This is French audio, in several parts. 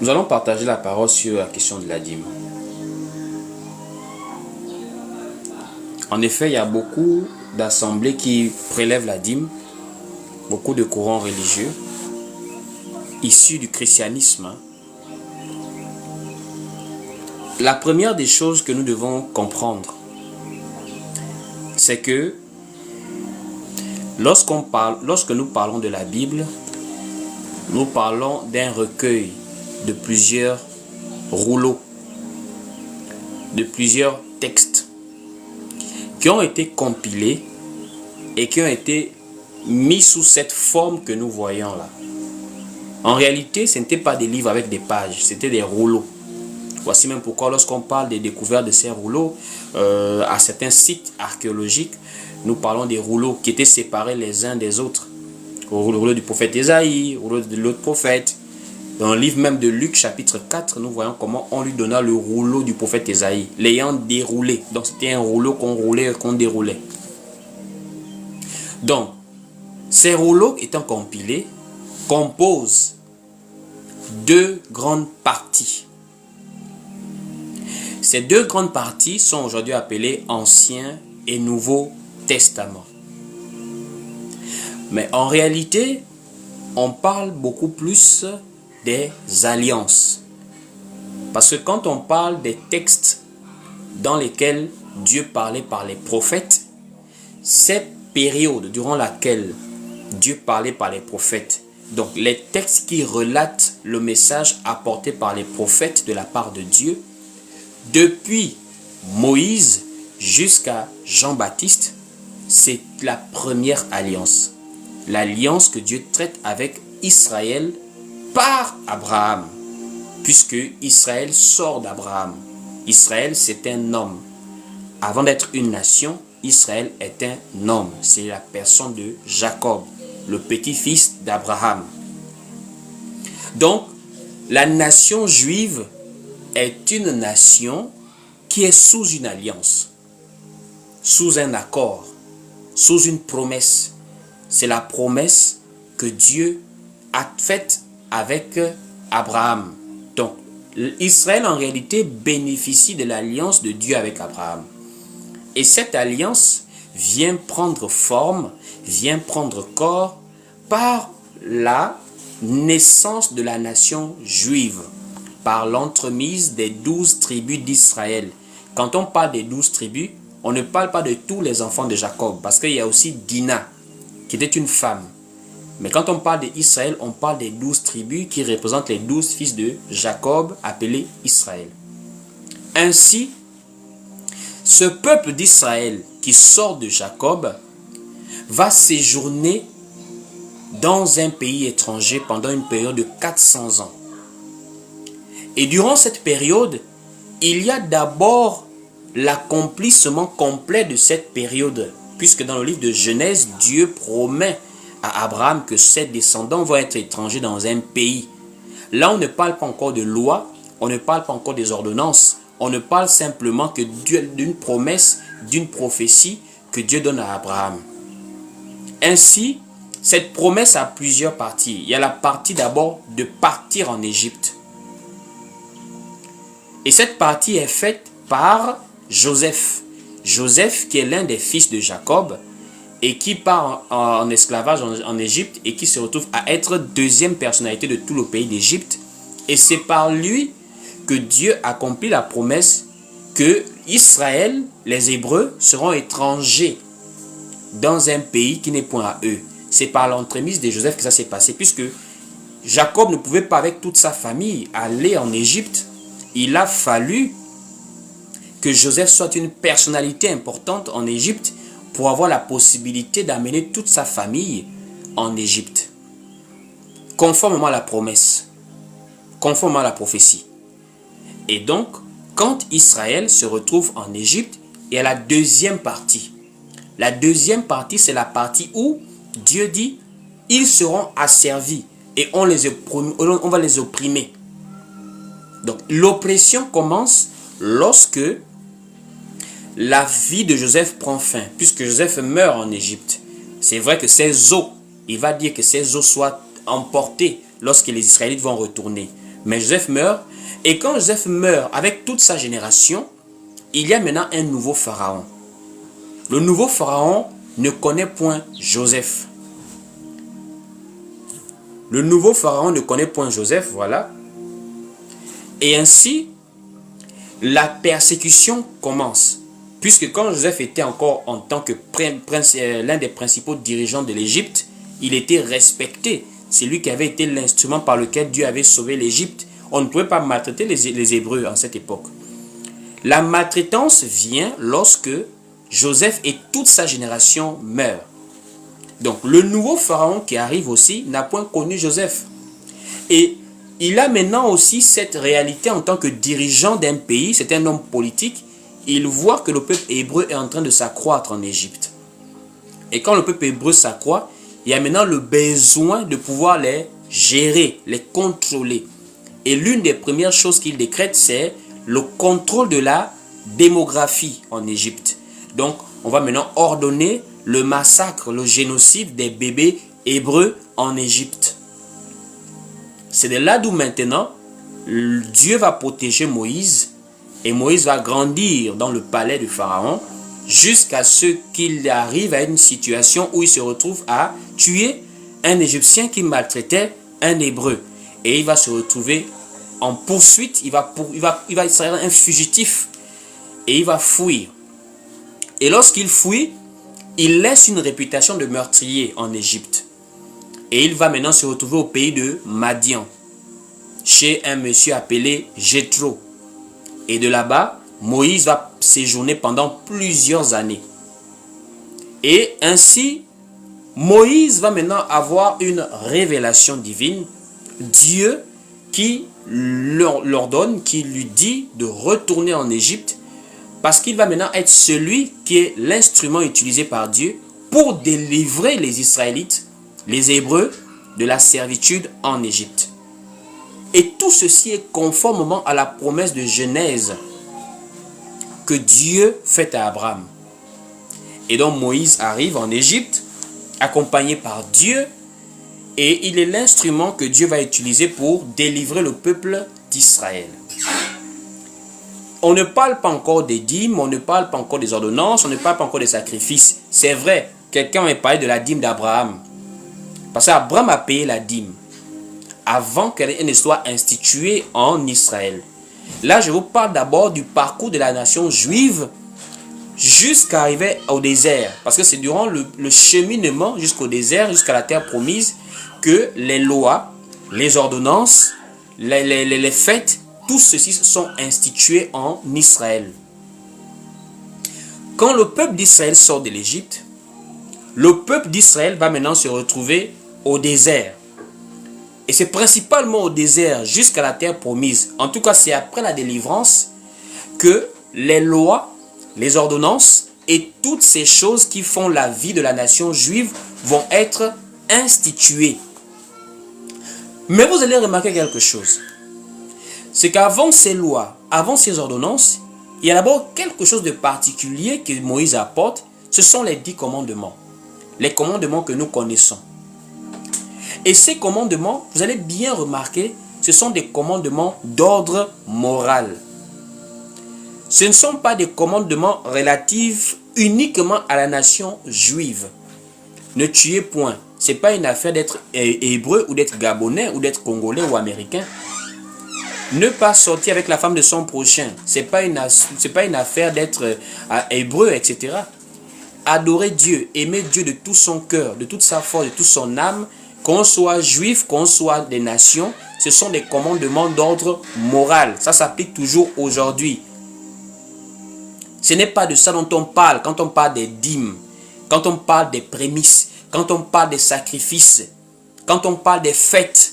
Nous allons partager la parole sur la question de la dîme. En effet, il y a beaucoup d'assemblées qui prélèvent la dîme, beaucoup de courants religieux issus du christianisme. La première des choses que nous devons comprendre, c'est que lorsque nous parlons de la Bible, nous parlons d'un recueil de plusieurs rouleaux, de plusieurs textes qui ont été compilés et qui ont été mis sous cette forme que nous voyons là. En réalité, ce n'étaient pas des livres avec des pages, c'était des rouleaux. Voici même pourquoi lorsqu'on parle des découvertes de ces rouleaux, à certains sites archéologiques, nous parlons des rouleaux qui étaient séparés les uns des autres. Le rouleau du prophète Ésaïe, le rouleau de l'autre prophète. Dans le livre même de Luc chapitre 4, nous voyons comment on lui donna le rouleau du prophète Ésaïe, l'ayant déroulé. Donc c'était un rouleau qu'on roulait et qu'on déroulait. Donc, ces rouleaux étant compilés, composent deux grandes parties. Ces deux grandes parties sont aujourd'hui appelées Ancien et Nouveau Testament. Mais en réalité, on parle beaucoup plus des alliances. Parce que quand on parle des textes dans lesquels Dieu parlait par les prophètes, cette période durant laquelle Dieu parlait par les prophètes, donc les textes qui relatent le message apporté par les prophètes de la part de Dieu, depuis Moïse jusqu'à Jean-Baptiste, c'est la première alliance. L'alliance que Dieu traite avec Israël par Abraham, puisque Israël sort d'Abraham. Israël, c'est un homme. Avant d'être une nation, Israël est un homme. C'est la personne de Jacob, le petit-fils d'Abraham. Donc, la nation juive est une nation qui est sous une alliance, sous un accord, sous une promesse. C'est la promesse que Dieu a faite avec Abraham. Donc, Israël en réalité bénéficie de l'alliance de Dieu avec Abraham. Et cette alliance vient prendre forme, vient prendre corps par la naissance de la nation juive, par l'entremise des 12 tribus d'Israël. Quand on parle des 12 tribus, on ne parle pas de tous les enfants de Jacob, parce qu'il y a aussi Dina, qui était une femme. Mais quand on parle d'Israël, on parle des 12 tribus qui représentent les 12 fils de Jacob, appelés Israël. Ainsi, ce peuple d'Israël qui sort de Jacob va séjourner dans un pays étranger pendant une période de 400 ans. Et durant cette période, il y a d'abord l'accomplissement complet de cette période, puisque dans le livre de Genèse, Dieu promet à Abraham que ses descendants vont être étrangers dans un pays. Là, on ne parle pas encore de loi, on ne parle pas encore des ordonnances, on ne parle simplement que d'une promesse, d'une prophétie que Dieu donne à Abraham. Ainsi, cette promesse a plusieurs parties. Il y a la partie d'abord de partir en Égypte. Et cette partie est faite par Joseph. Joseph qui est l'un des fils de Jacob et qui part en esclavage en Égypte et qui se retrouve à être deuxième personnalité de tout le pays d'Égypte. Et c'est par lui que Dieu accomplit la promesse que Israël, les Hébreux, seront étrangers dans un pays qui n'est point à eux. C'est par l'entremise de Joseph que ça s'est passé, puisque Jacob ne pouvait pas avec toute sa famille aller en Égypte. Il a fallu que Joseph soit une personnalité importante en Égypte pour avoir la possibilité d'amener toute sa famille en Égypte. Conformément à la promesse, conformément à la prophétie. Et donc, quand Israël se retrouve en Égypte, il y a la deuxième partie. La deuxième partie, c'est la partie où Dieu dit, ils seront asservis et on va les opprimer. Donc, l'oppression commence lorsque la vie de Joseph prend fin, puisque Joseph meurt en Égypte. C'est vrai que ses os, il va dire que ses os soient emportés lorsque les Israélites vont retourner. Mais Joseph meurt. Et quand Joseph meurt avec toute sa génération, il y a maintenant un nouveau pharaon. Le nouveau pharaon ne connaît point Joseph. Le nouveau pharaon ne connaît point Joseph, voilà. Et ainsi, la persécution commence. Puisque quand Joseph était encore en tant que l'un des principaux dirigeants de l'Égypte, il était respecté. C'est lui qui avait été l'instrument par lequel Dieu avait sauvé l'Égypte. On ne pouvait pas maltraiter les Hébreux en cette époque. La maltraitance vient lorsque Joseph et toute sa génération meurent. Donc le nouveau pharaon qui arrive aussi n'a point connu Joseph. Et il a maintenant aussi cette réalité en tant que dirigeant d'un pays, c'est un homme politique. Il voit que le peuple hébreu est en train de s'accroître en Égypte. Et quand le peuple hébreu s'accroît, il y a maintenant le besoin de pouvoir les gérer, les contrôler. Et l'une des premières choses qu'il décrète, c'est le contrôle de la démographie en Égypte. Donc, on va maintenant ordonner le massacre, le génocide des bébés hébreux en Égypte. C'est de là d'où maintenant, Dieu va protéger Moïse. Et Moïse va grandir dans le palais du Pharaon jusqu'à ce qu'il arrive à une situation où il se retrouve à tuer un Égyptien qui maltraitait un Hébreu. Et il va se retrouver en poursuite, il va être un fugitif et il va fuir. Et lorsqu'il fuit, il laisse une réputation de meurtrier en Égypte. Et il va maintenant se retrouver au pays de Madian, chez un monsieur appelé Jéthro. Et de là-bas, Moïse va séjourner pendant plusieurs années. Et ainsi, Moïse va maintenant avoir une révélation divine. Dieu qui l'ordonne, qui lui dit de retourner en Égypte, parce qu'il va maintenant être celui qui est l'instrument utilisé par Dieu pour délivrer les Israélites, les Hébreux, de la servitude en Égypte. Et tout ceci est conformément à la promesse de Genèse que Dieu fait à Abraham. Et donc Moïse arrive en Égypte, accompagné par Dieu, et il est l'instrument que Dieu va utiliser pour délivrer le peuple d'Israël. On ne parle pas encore des dîmes, on ne parle pas encore des ordonnances, on ne parle pas encore des sacrifices. C'est vrai, quelqu'un m'a parlé de la dîme d'Abraham. Parce qu'Abraham a payé la dîme avant qu'elle ne soit instituée en Israël. Là, je vous parle d'abord du parcours de la nation juive jusqu'à arriver au désert. Parce que c'est durant le cheminement jusqu'au désert, jusqu'à la terre promise, que les lois, les ordonnances, les fêtes, tout ceci sont institués en Israël. Quand le peuple d'Israël sort de l'Égypte, le peuple d'Israël va maintenant se retrouver au désert. Et c'est principalement au désert jusqu'à la terre promise. En tout cas, c'est après la délivrance que les lois, les ordonnances et toutes ces choses qui font la vie de la nation juive vont être instituées. Mais vous allez remarquer quelque chose. C'est qu'avant ces lois, avant ces ordonnances, il y a d'abord quelque chose de particulier que Moïse apporte. Ce sont les 10 commandements. Les commandements que nous connaissons. Et ces commandements, vous allez bien remarquer, ce sont des commandements d'ordre moral. Ce ne sont pas des commandements relatifs uniquement à la nation juive. Ne tuez point. Ce n'est pas une affaire d'être hébreu ou d'être gabonais ou d'être congolais ou américain. Ne pas sortir avec la femme de son prochain. Ce n'est pas une affaire d'être hébreu, etc. Adorer Dieu, aimer Dieu de tout son cœur, de toute sa force, de toute son âme, qu'on soit juif, qu'on soit des nations, ce sont des commandements d'ordre moral. Ça s'applique toujours aujourd'hui. Ce n'est pas de ça dont on parle quand on parle des dîmes, quand on parle des prémices, quand on parle des sacrifices, quand on parle des fêtes.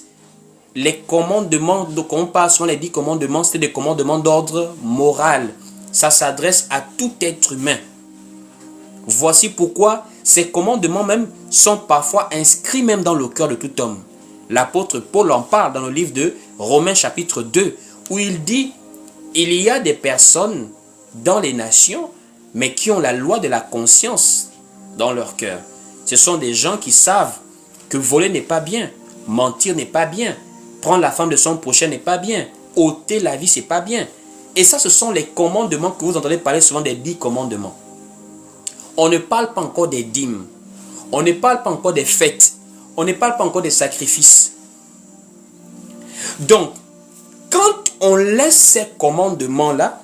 Les commandements, donc on parle sur les 10 commandements, c'est des commandements d'ordre moral. Ça s'adresse à tout être humain. Voici pourquoi ces commandements même sont parfois inscrits même dans le cœur de tout homme. L'apôtre Paul en parle dans le livre de Romains chapitre 2, où il dit, il y a des personnes dans les nations, mais qui ont la loi de la conscience dans leur cœur. Ce sont des gens qui savent que voler n'est pas bien, mentir n'est pas bien, Prendre la femme de son prochain n'est pas bien. Ôter la vie, c'est pas bien. Et ça, ce sont les commandements que vous entendez parler souvent des 10 commandements. On ne parle pas encore des dîmes. On ne parle pas encore des fêtes. On ne parle pas encore des sacrifices. Donc, quand on laisse ces commandements-là,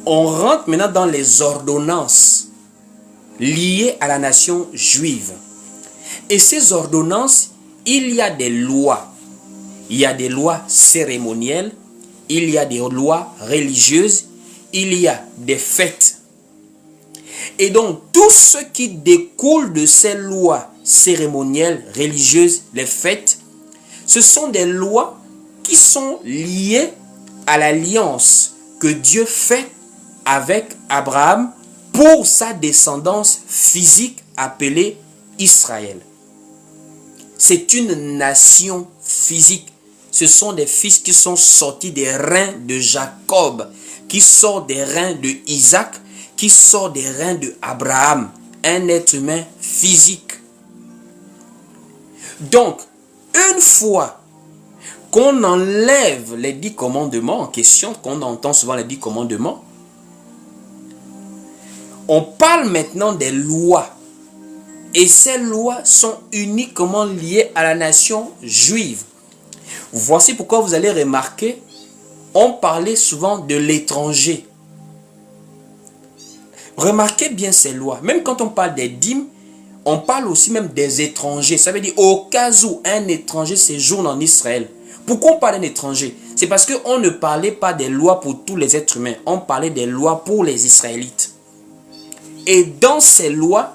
on rentre maintenant dans les ordonnances liées à la nation juive. Et ces ordonnances, il y a des lois. Il y a des lois cérémonielles, il y a des lois religieuses, il y a des fêtes. Et donc, tout ce qui découle de ces lois cérémonielles, religieuses, les fêtes, ce sont des lois qui sont liées à l'alliance que Dieu fait avec Abraham pour sa descendance physique appelée Israël. C'est une nation physique. Ce sont des fils qui sont sortis des reins de Jacob, qui sortent des reins de Isaac, qui sortent des reins de Abraham, un être humain physique. Donc, une fois qu'on enlève les 10 commandements en question, qu'on entend souvent les 10 commandements, on parle maintenant des lois. Et ces lois sont uniquement liées à la nation juive. Voici pourquoi vous allez remarquer, on parlait souvent de l'étranger. Remarquez bien ces lois. Même quand on parle des dîmes, on parle aussi même des étrangers. Ça veut dire au cas où un étranger séjourne en Israël. Pourquoi on parle d'un étranger? C'est parce qu'on ne parlait pas des lois pour tous les êtres humains. On parlait des lois pour les Israélites. Et dans ces lois,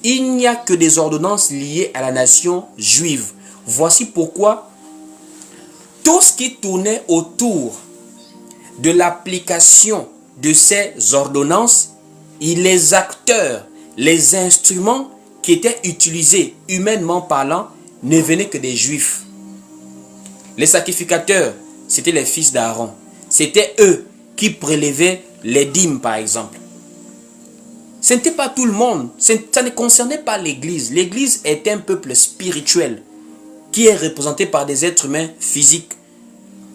il n'y a que des ordonnances liées à la nation juive. Voici pourquoi tout ce qui tournait autour de l'application de ces ordonnances, les acteurs, les instruments qui étaient utilisés humainement parlant ne venaient que des juifs. Les sacrificateurs, c'était les fils d'Aaron. C'était eux qui prélevaient les dîmes par exemple. Ce n'était pas tout le monde, ça ne concernait pas l'Église. L'Église est un peuple spirituel qui est représenté par des êtres humains physiques.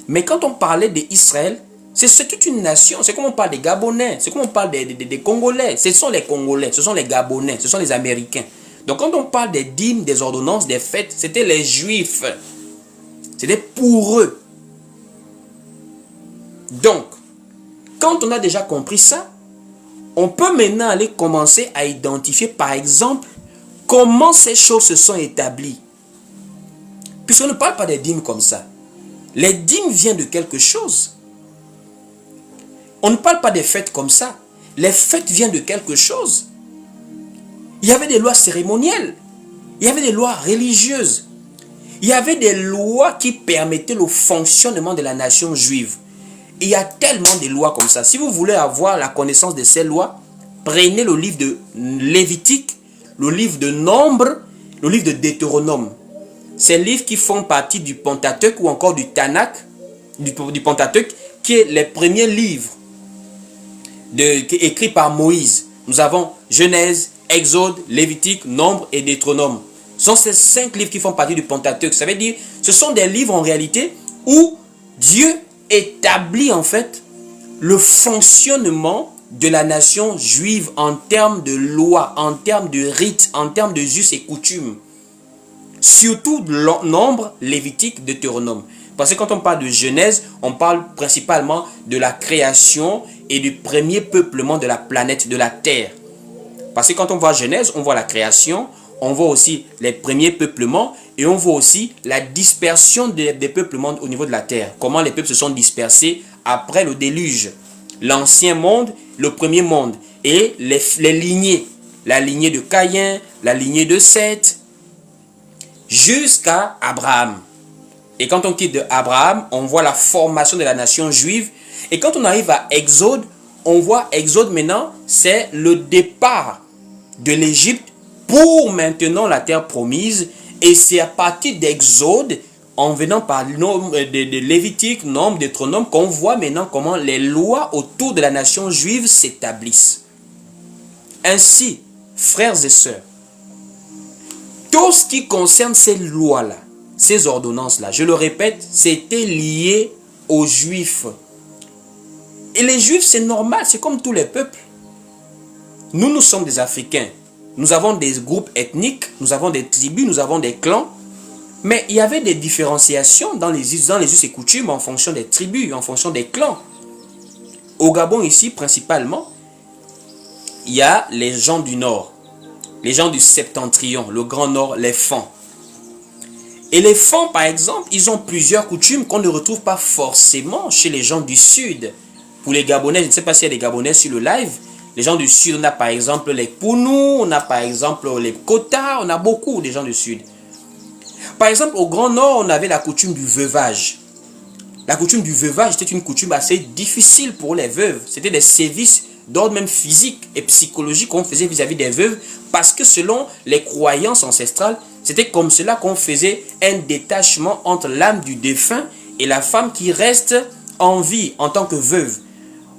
Mais quand on parlait d'Israël, c'est toute une nation. C'est comme on parle des Gabonais, c'est comme on parle des Congolais. Ce sont les Congolais, ce sont les Gabonais, ce sont les Américains. Donc quand on parle des dîmes, des ordonnances, des fêtes, c'était les Juifs. C'était pour eux. Donc, quand on a déjà compris ça, on peut maintenant aller commencer à identifier, par exemple, comment ces choses se sont établies. Puisqu'on ne parle pas des dîmes comme ça. Les dîmes viennent de quelque chose. On ne parle pas des fêtes comme ça. Les fêtes viennent de quelque chose. Il y avait des lois cérémonielles. Il y avait des lois religieuses. Il y avait des lois qui permettaient le fonctionnement de la nation juive. Il y a tellement de lois comme ça. Si vous voulez avoir la connaissance de ces lois, prenez le livre de Lévitique, le livre de Nombre, le livre de Deutéronome. Ces livres qui font partie du Pentateuque ou encore du Tanakh, du Pentateuque, qui est les premiers livres écrits par Moïse. Nous avons Genèse, Exode, Lévitique, Nombre et Deutéronome. Ce sont ces 5 livres qui font partie du Pentateuque. Ça veut dire, ce sont des livres en réalité où Dieu établit en fait le fonctionnement de la nation juive en termes de loi, en termes de rites, en termes de us et coutumes. Surtout Nombre, Lévitique, Deutéronome. Parce que quand on parle de Genèse, on parle principalement de la création et du premier peuplement de la planète, de la terre. Parce que quand on voit Genèse, on voit la création, on voit aussi les premiers peuplements et on voit aussi la dispersion des peuplements au niveau de la terre. Comment les peuples se sont dispersés après le déluge. L'ancien monde, le premier monde et les lignées. La lignée de Caïn, la lignée de Seth, jusqu'à Abraham. Et quand on quitte de Abraham, on voit la formation de la nation juive. Et quand on arrive à Exode, on voit Exode maintenant, c'est le départ de l'Égypte pour maintenant la terre promise. Et c'est à partir d'Exode, en venant par le nombre de Lévitique, Nombre, Deutéronome, qu'on voit maintenant comment les lois autour de la nation juive s'établissent. Ainsi, frères et sœurs, tout ce qui concerne ces lois-là, ces ordonnances-là, je le répète, c'était lié aux Juifs. Et les Juifs, c'est normal, c'est comme tous les peuples. Nous sommes des Africains. Nous avons des groupes ethniques, nous avons des tribus, nous avons des clans. Mais il y avait des différenciations dans les us et coutumes en fonction des tribus, en fonction des clans. Au Gabon, ici, principalement, il y a les gens du Nord, les gens du Septentrion, le Grand Nord, les Fans. Et les Fans, par exemple, ils ont plusieurs coutumes qu'on ne retrouve pas forcément chez les gens du Sud. Pour les Gabonais, je ne sais pas s'il y a des Gabonais sur le live. Les gens du Sud, on a par exemple les Pounou, on a par exemple les Kota, on a beaucoup de gens du Sud. Par exemple, au Grand Nord, on avait la coutume du veuvage. La coutume du veuvage était une coutume assez difficile pour les veuves. C'était des sévices d'ordre même physique et psychologique qu'on faisait vis-à-vis des veuves parce que selon les croyances ancestrales, c'était comme cela qu'on faisait un détachement entre l'âme du défunt et la femme qui reste en vie en tant que veuve.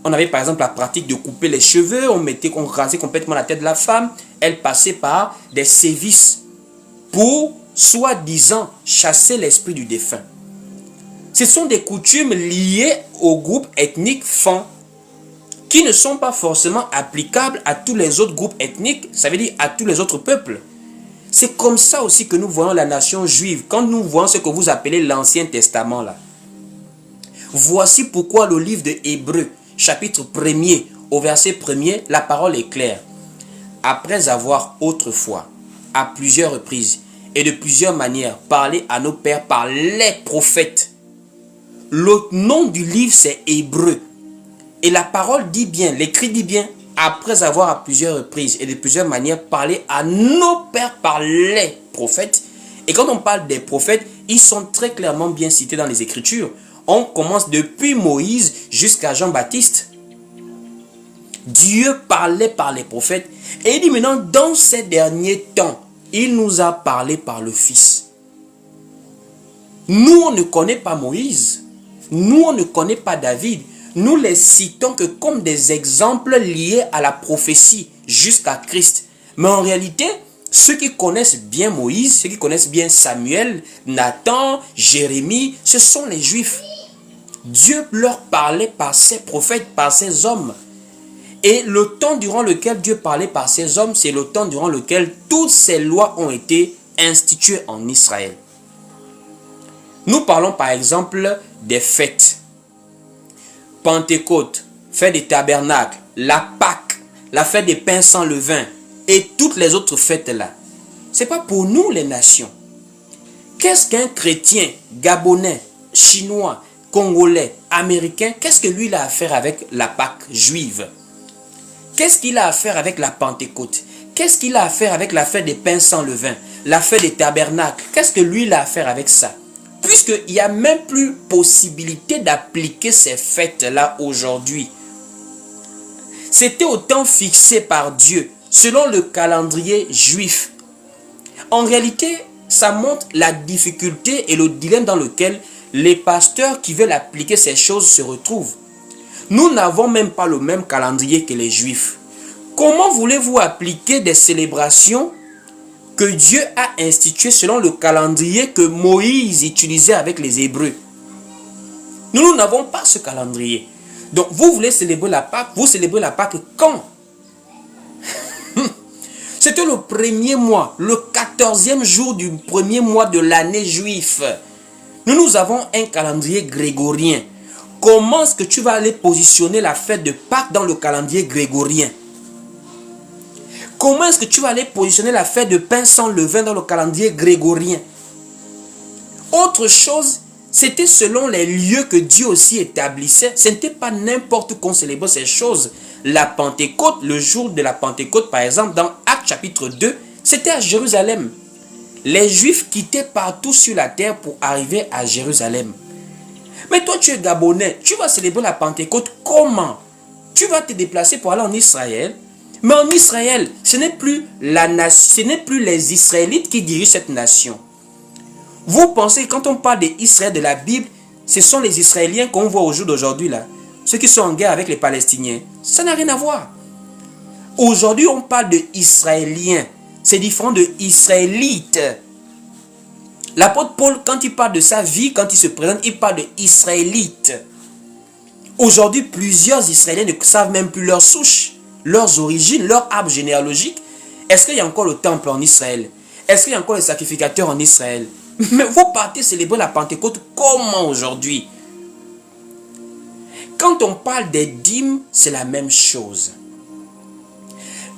On avait par exemple la pratique de couper les cheveux, on rasait complètement la tête de la femme, elle passait par des sévices pour, soi-disant, chasser l'esprit du défunt. Ce sont des coutumes liées au groupe ethnique Fan, qui ne sont pas forcément applicables à tous les autres groupes ethniques, ça veut dire à tous les autres peuples. C'est comme ça aussi que nous voyons la nation juive, quand nous voyons ce que vous appelez l'Ancien Testament là. Voici pourquoi le livre de Hébreux, chapitre 1er, au verset 1er, la parole est claire. Après avoir autrefois, à plusieurs reprises et de plusieurs manières, parlé à nos pères par les prophètes. Le nom du livre, c'est Hébreux. Et la parole dit bien, l'écrit dit bien, après avoir à plusieurs reprises et de plusieurs manières parlé à nos pères par les prophètes. Et quand on parle des prophètes, ils sont très clairement bien cités dans les Écritures. On commence depuis Moïse jusqu'à Jean-Baptiste. Dieu parlait par les prophètes. Et il dit maintenant, dans ces derniers temps, il nous a parlé par le Fils. Nous, on ne connaît pas Moïse. Nous, on ne connaît pas David. Nous les citons que comme des exemples liés à la prophétie jusqu'à Christ. Mais en réalité, ceux qui connaissent bien Moïse, ceux qui connaissent bien Samuel, Nathan, Jérémie, ce sont les Juifs. Dieu leur parlait par ses prophètes, par ses hommes. Et le temps durant lequel Dieu parlait par ses hommes, c'est le temps durant lequel toutes ces lois ont été instituées en Israël. Nous parlons par exemple des fêtes. Pentecôte, fête des tabernacles, la Pâque, la fête des pains sans levain et toutes les autres fêtes là. Ce n'est pas pour nous les nations. Qu'est-ce qu'un chrétien gabonais, chinois, congolais, américain, qu'est-ce que lui il a à faire avec la Pâque juive? Qu'est-ce qu'il a à faire avec la Pentecôte? Qu'est-ce qu'il a à faire avec la fête des pains sans levain, la fête des tabernacles? Qu'est-ce que lui il a à faire avec ça? Puisqu'il n'y a même plus possibilité d'appliquer ces fêtes-là aujourd'hui. C'était au temps fixé par Dieu, selon le calendrier juif. En réalité, ça montre la difficulté et le dilemme dans lequel les pasteurs qui veulent appliquer ces choses se retrouvent. Nous n'avons même pas le même calendrier que les Juifs. Comment voulez-vous appliquer des célébrations que Dieu a instituées selon le calendrier que Moïse utilisait avec les Hébreux? Nous n'avons pas ce calendrier. Donc vous voulez célébrer la Pâque, vous célébrez la Pâque quand? C'était le premier mois, le 14e jour du premier mois de l'année juif. Nous avons un calendrier grégorien. Comment est-ce que tu vas aller positionner la fête de Pâques dans le calendrier grégorien? Comment est-ce que tu vas aller positionner la fête de pain sans levain dans le calendrier grégorien? Autre chose, c'était selon les lieux que Dieu aussi établissait. Ce n'était pas n'importe où qu'on célébrait ces choses. La Pentecôte, le jour de la Pentecôte par exemple, dans Actes chapitre 2, c'était à Jérusalem. Les Juifs quittaient partout sur la terre pour arriver à Jérusalem. Mais toi, tu es Gabonais, tu vas célébrer la Pentecôte comment? Tu vas te déplacer pour aller en Israël. Mais en Israël, ce n'est plus les Israélites qui dirigent cette nation. Vous pensez, quand on parle des Israéliens de la Bible, ce sont les Israéliens qu'on voit au jour d'aujourd'hui là. Ceux qui sont en guerre avec les Palestiniens. Ça n'a rien à voir. Aujourd'hui, on parle de Israéliens. C'est différent de Israélites. L'apôtre Paul, quand il parle de sa vie, quand il se présente, il parle d'Israélites. Aujourd'hui, plusieurs Israéliens ne savent même plus leur souche, leurs origines, leur arbre généalogique. Est-ce qu'il y a encore le temple en Israël? Est-ce qu'il y a encore les sacrificateurs en Israël? Mais vous partez célébrer la Pentecôte comment aujourd'hui? Quand on parle des dîmes, c'est la même chose.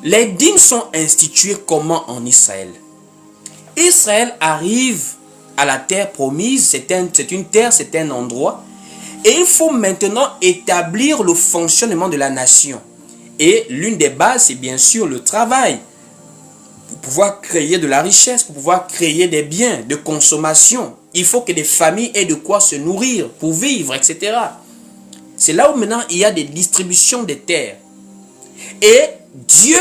Les dîmes sont instituées comment en Israël? Israël arrive à la terre promise, c'est une terre, c'est un endroit. Et il faut maintenant établir le fonctionnement de la nation. Et l'une des bases, c'est bien sûr le travail. Pour pouvoir créer de la richesse, pour pouvoir créer des biens de consommation. Il faut que des familles aient de quoi se nourrir, pour vivre, etc. C'est là où maintenant il y a des distributions des terres. Et Dieu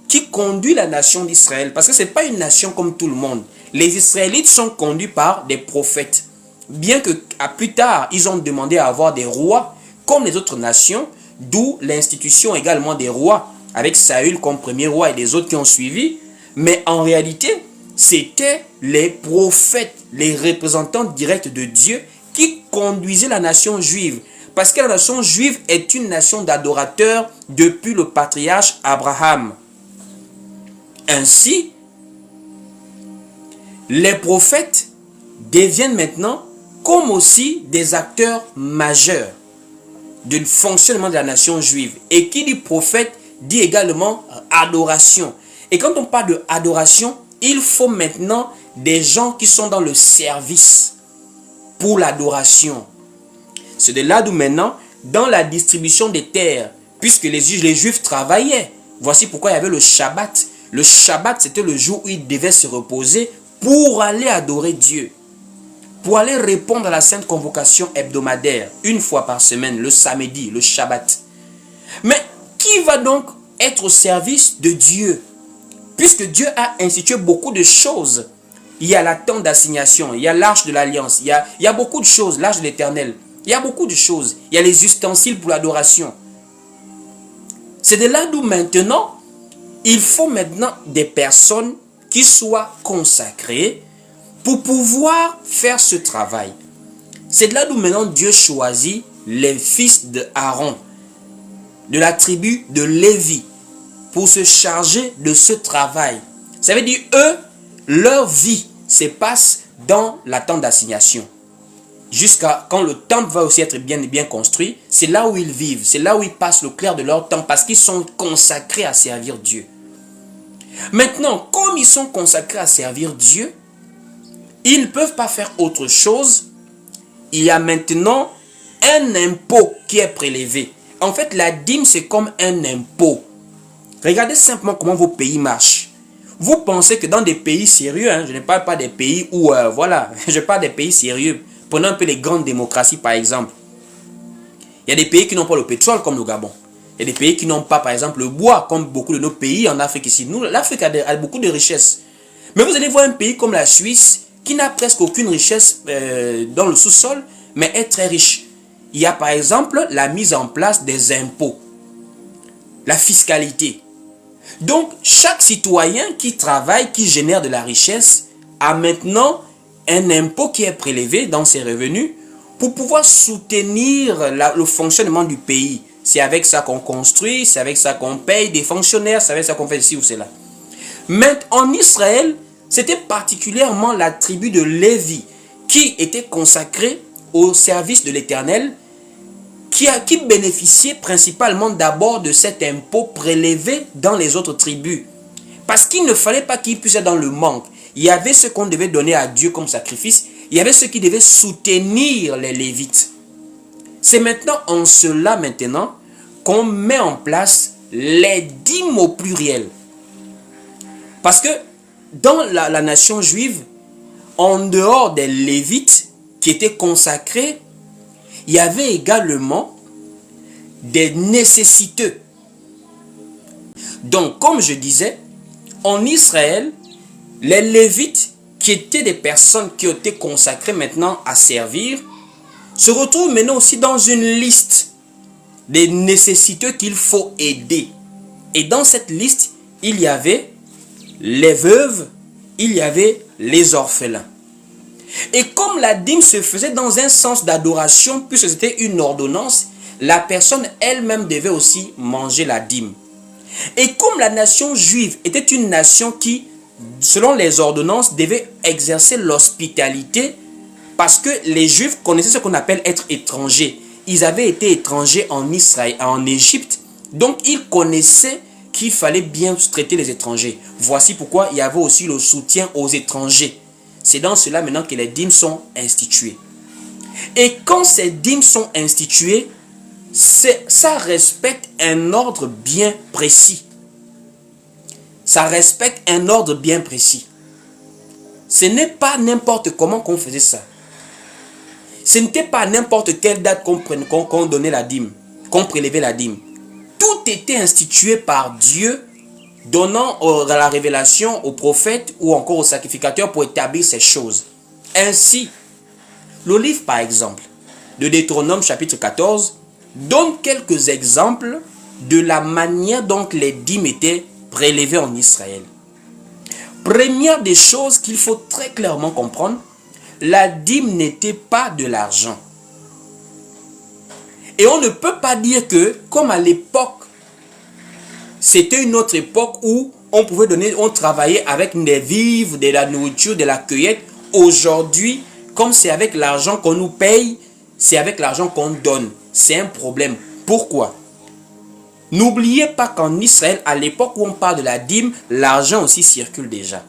qui conduit la nation d'Israël, parce que ce n'est pas une nation comme tout le monde. Les Israélites sont conduits par des prophètes. Bien que à plus tard, ils ont demandé à avoir des rois comme les autres nations, d'où l'institution également des rois, avec Saül comme premier roi et les autres qui ont suivi. Mais en réalité, c'était les prophètes, les représentants directs de Dieu qui conduisaient la nation juive. Parce que la nation juive est une nation d'adorateurs depuis le patriarche Abraham. Ainsi, les prophètes deviennent maintenant comme aussi des acteurs majeurs du fonctionnement de la nation juive. Et qui dit prophète dit également adoration. Et quand on parle de adoration, il faut maintenant des gens qui sont dans le service pour l'adoration. C'est de là d'où maintenant, dans la distribution des terres, puisque les Juifs travaillaient, voici pourquoi il y avait le Shabbat. Le Shabbat, c'était le jour où ils devaient se reposer pour aller adorer Dieu. Pour aller répondre à la sainte convocation hebdomadaire, une fois par semaine, le samedi, le Shabbat. Mais qui va donc être au service de Dieu? Puisque Dieu a institué beaucoup de choses. Il y a la tente d'assignation, il y a l'arche de l'alliance, il y a beaucoup de choses, l'arche de l'éternel. Il y a beaucoup de choses. Il y a les ustensiles pour l'adoration. C'est de là d'où maintenant, il faut maintenant des personnes qui soient consacrées pour pouvoir faire ce travail. C'est de là d'où maintenant Dieu choisit les fils de Aaron, de la tribu de Lévi, pour se charger de ce travail. Ça veut dire, eux, leur vie se passe dans la tente d'assignation. Jusqu'à quand le temple va aussi être bien construit, c'est là où ils vivent, c'est là où ils passent le clair de leur temps parce qu'ils sont consacrés à servir Dieu. Maintenant, comme ils sont consacrés à servir Dieu, ils ne peuvent pas faire autre chose. Il y a maintenant un impôt qui est prélevé. En fait, la dîme, c'est comme un impôt. Regardez simplement comment vos pays marchent. Vous pensez que dans des pays sérieux, je ne parle pas des pays où, je parle des pays sérieux. Prenons un peu les grandes démocraties par exemple. Il y a des pays qui n'ont pas le pétrole comme le Gabon. Il y a des pays qui n'ont pas par exemple le bois comme beaucoup de nos pays en Afrique ici. Nous, l'Afrique a beaucoup de richesses. Mais vous allez voir un pays comme la Suisse qui n'a presque aucune richesse dans le sous-sol, mais est très riche. Il y a par exemple la mise en place des impôts, la fiscalité. Donc chaque citoyen qui travaille, qui génère de la richesse, a maintenant un impôt qui est prélevé dans ses revenus pour pouvoir soutenir le fonctionnement du pays. C'est avec ça qu'on construit, c'est avec ça qu'on paye des fonctionnaires, c'est avec ça qu'on fait ceci ou cela. Mais en Israël, c'était particulièrement la tribu de Lévi qui était consacrée au service de l'Éternel, qui bénéficiait principalement d'abord de cet impôt prélevé dans les autres tribus. Parce qu'il ne fallait pas qu'ils puissent être dans le manque. Il y avait ce qu'on devait donner à Dieu comme sacrifice. Il y avait ceux qui devaient soutenir les Lévites. C'est maintenant en cela maintenant qu'on met en place les dîmes au pluriel. Parce que dans la nation juive, en dehors des Lévites qui étaient consacrés, il y avait également des nécessiteux. Donc, comme je disais, en Israël, les Lévites, qui étaient des personnes qui ont été consacrées maintenant à servir, se retrouvent maintenant aussi dans une liste des nécessiteux qu'il faut aider. Et dans cette liste, il y avait les veuves, il y avait les orphelins. Et comme la dîme se faisait dans un sens d'adoration, puisque c'était une ordonnance, la personne elle-même devait aussi manger la dîme. Et comme la nation juive était une nation qui, selon les ordonnances, devait exercer l'hospitalité, parce que les Juifs connaissaient ce qu'on appelle être étrangers. Ils avaient été étrangers en Israël, en Égypte, donc ils connaissaient qu'il fallait bien traiter les étrangers. Voici pourquoi il y avait aussi le soutien aux étrangers. C'est dans cela maintenant que les dîmes sont instituées. Et quand ces dîmes sont instituées, ça respecte un ordre bien précis. Ça respecte un ordre bien précis. Ce n'est pas n'importe comment qu'on faisait ça. Ce n'était pas n'importe quelle date qu'on donnait la dîme, qu'on prélevait la dîme. Tout était institué par Dieu, donnant la révélation aux prophètes ou encore aux sacrificateurs pour établir ces choses. Ainsi, le livre par exemple de Deutéronome chapitre 14 donne quelques exemples de la manière dont les dîmes étaient prélevées en Israël. Première des choses qu'il faut très clairement comprendre, la dîme n'était pas de l'argent. Et on ne peut pas dire que, comme à l'époque, c'était une autre époque où on pouvait donner, on travaillait avec des vivres, de la nourriture, de la cueillette. Aujourd'hui, comme c'est avec l'argent qu'on nous paye, c'est avec l'argent qu'on donne. C'est un problème. Pourquoi? N'oubliez pas qu'en Israël, à l'époque où on parle de la dîme, l'argent aussi circule déjà.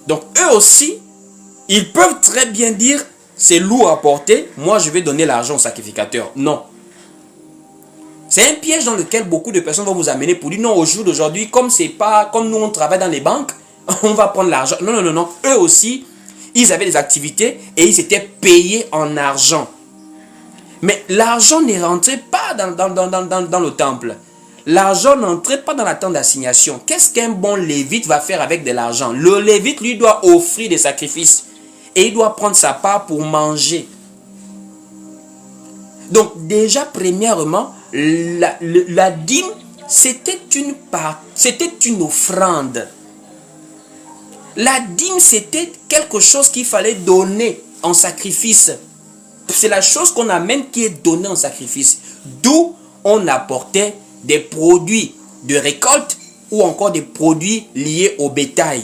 Donc eux aussi, ils peuvent très bien dire, c'est lourd à porter, moi je vais donner l'argent au sacrificateur. Non. C'est un piège dans lequel beaucoup de personnes vont vous amener pour dire, non, au jour d'aujourd'hui, comme c'est pas, comme nous on travaille dans les banques, on va prendre l'argent. Non, non, non, non. Eux aussi, ils avaient des activités et ils étaient payés en argent. Mais l'argent ne rentrait pas dans le temple. L'argent n'entrait pas dans la tente d'assignation. Qu'est-ce qu'un bon lévite va faire avec de l'argent? Le lévite, lui, doit offrir des sacrifices. Et il doit prendre sa part pour manger. Donc déjà, premièrement, la dîme, c'était une offrande. La dîme, c'était quelque chose qu'il fallait donner en sacrifice. C'est la chose qu'on amène qui est donnée en sacrifice. D'où on apportait des produits de récolte ou encore des produits liés au bétail.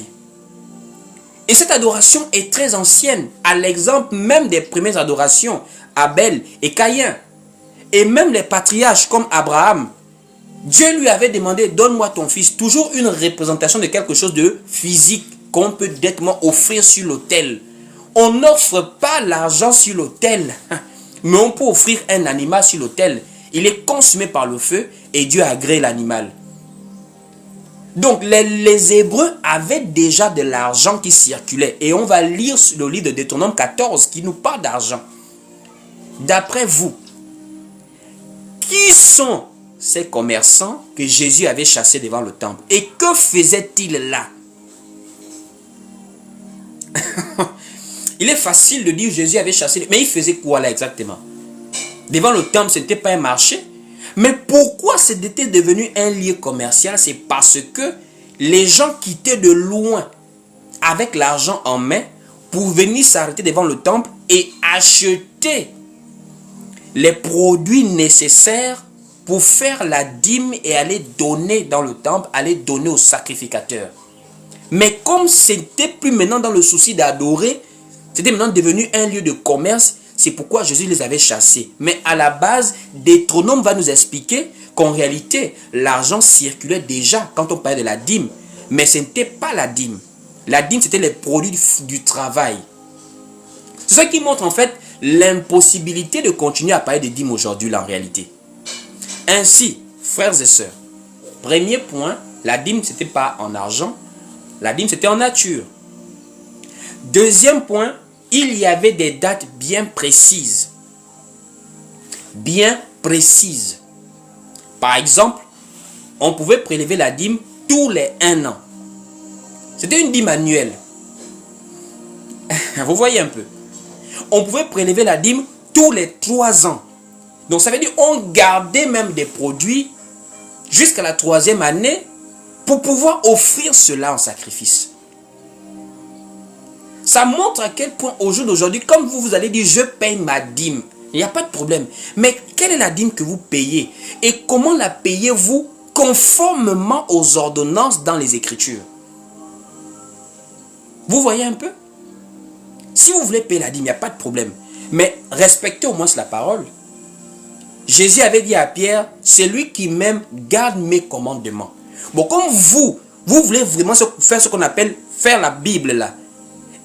Et cette adoration est très ancienne, à l'exemple même des premières adorations, Abel et Caïn. Et même les patriarches comme Abraham, Dieu lui avait demandé, donne-moi ton fils, toujours une représentation de quelque chose de physique qu'on peut directement offrir sur l'autel. On n'offre pas l'argent sur l'autel, mais on peut offrir un animal sur l'autel. Il est consumé par le feu et Dieu agrée l'animal. Donc les Hébreux avaient déjà de l'argent qui circulait. Et on va lire le livre de Deutéronome 14 qui nous parle d'argent. D'après vous, qui sont ces commerçants que Jésus avait chassés devant le temple? Et que faisaient-ils là? Il est facile de dire Jésus avait chassé, mais il faisait quoi là exactement? Devant le temple, ce n'était pas un marché. Mais pourquoi c'était devenu un lieu commercial? C'est parce que les gens quittaient de loin avec l'argent en main pour venir s'arrêter devant le temple et acheter les produits nécessaires pour faire la dîme et aller donner dans le temple, aller donner aux sacrificateurs. Mais comme c'était plus maintenant dans le souci d'adorer, c'était maintenant devenu un lieu de commerce. C'est pourquoi Jésus les avait chassés. Mais à la base, Deutéronome va nous expliquer qu'en réalité, l'argent circulait déjà quand on parlait de la dîme. Mais ce n'était pas la dîme. La dîme, c'était les produits du travail. C'est ça qui montre en fait l'impossibilité de continuer à parler de dîme aujourd'hui en réalité. Ainsi, frères et sœurs, premier point, la dîme, ce n'était pas en argent. La dîme, c'était en nature. Deuxième point, il y avait des dates bien précises. Bien précises. Par exemple, on pouvait prélever la dîme tous les 1 an. C'était une dîme annuelle. Vous voyez un peu. On pouvait prélever la dîme tous les 3 ans. Donc ça veut dire qu'on gardait même des produits jusqu'à la 3e année pour pouvoir offrir cela en sacrifice. Ça montre à quel point au jour d'aujourd'hui, comme vous allez dire, je paye ma dîme. Il n'y a pas de problème. Mais quelle est la dîme que vous payez? Et comment la payez-vous conformément aux ordonnances dans les Écritures? Vous voyez un peu? Si vous voulez payer la dîme, il n'y a pas de problème. Mais respectez au moins la parole. Jésus avait dit à Pierre, c'est lui qui m'aime, garde mes commandements. Bon, comme vous voulez vraiment faire ce qu'on appelle faire la Bible là,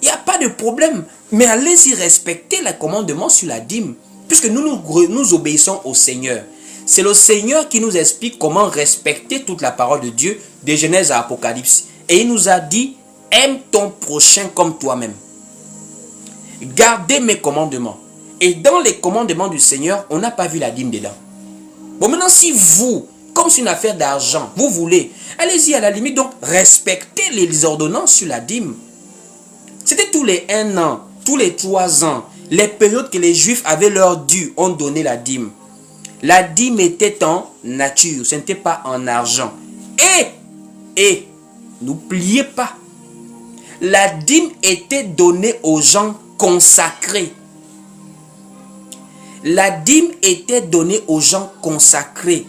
il n'y a pas de problème. Mais allez-y respecter les commandements sur la dîme. Puisque nous obéissons au Seigneur. C'est le Seigneur qui nous explique comment respecter toute la parole de Dieu, de Genèse à Apocalypse. Et il nous a dit, aime ton prochain comme toi-même. Gardez mes commandements. Et dans les commandements du Seigneur, on n'a pas vu la dîme dedans. Bon, maintenant, si vous, comme c'est une affaire d'argent, vous voulez, allez-y à la limite, donc respectez les ordonnances sur la dîme. C'était tous les 1 an, tous les 3 ans, les périodes que les Juifs avaient leur dû, ont donné la dîme. La dîme était en nature, ce n'était pas en argent. Et, n'oubliez pas, la dîme était donnée aux gens consacrés. La dîme était donnée aux gens consacrés.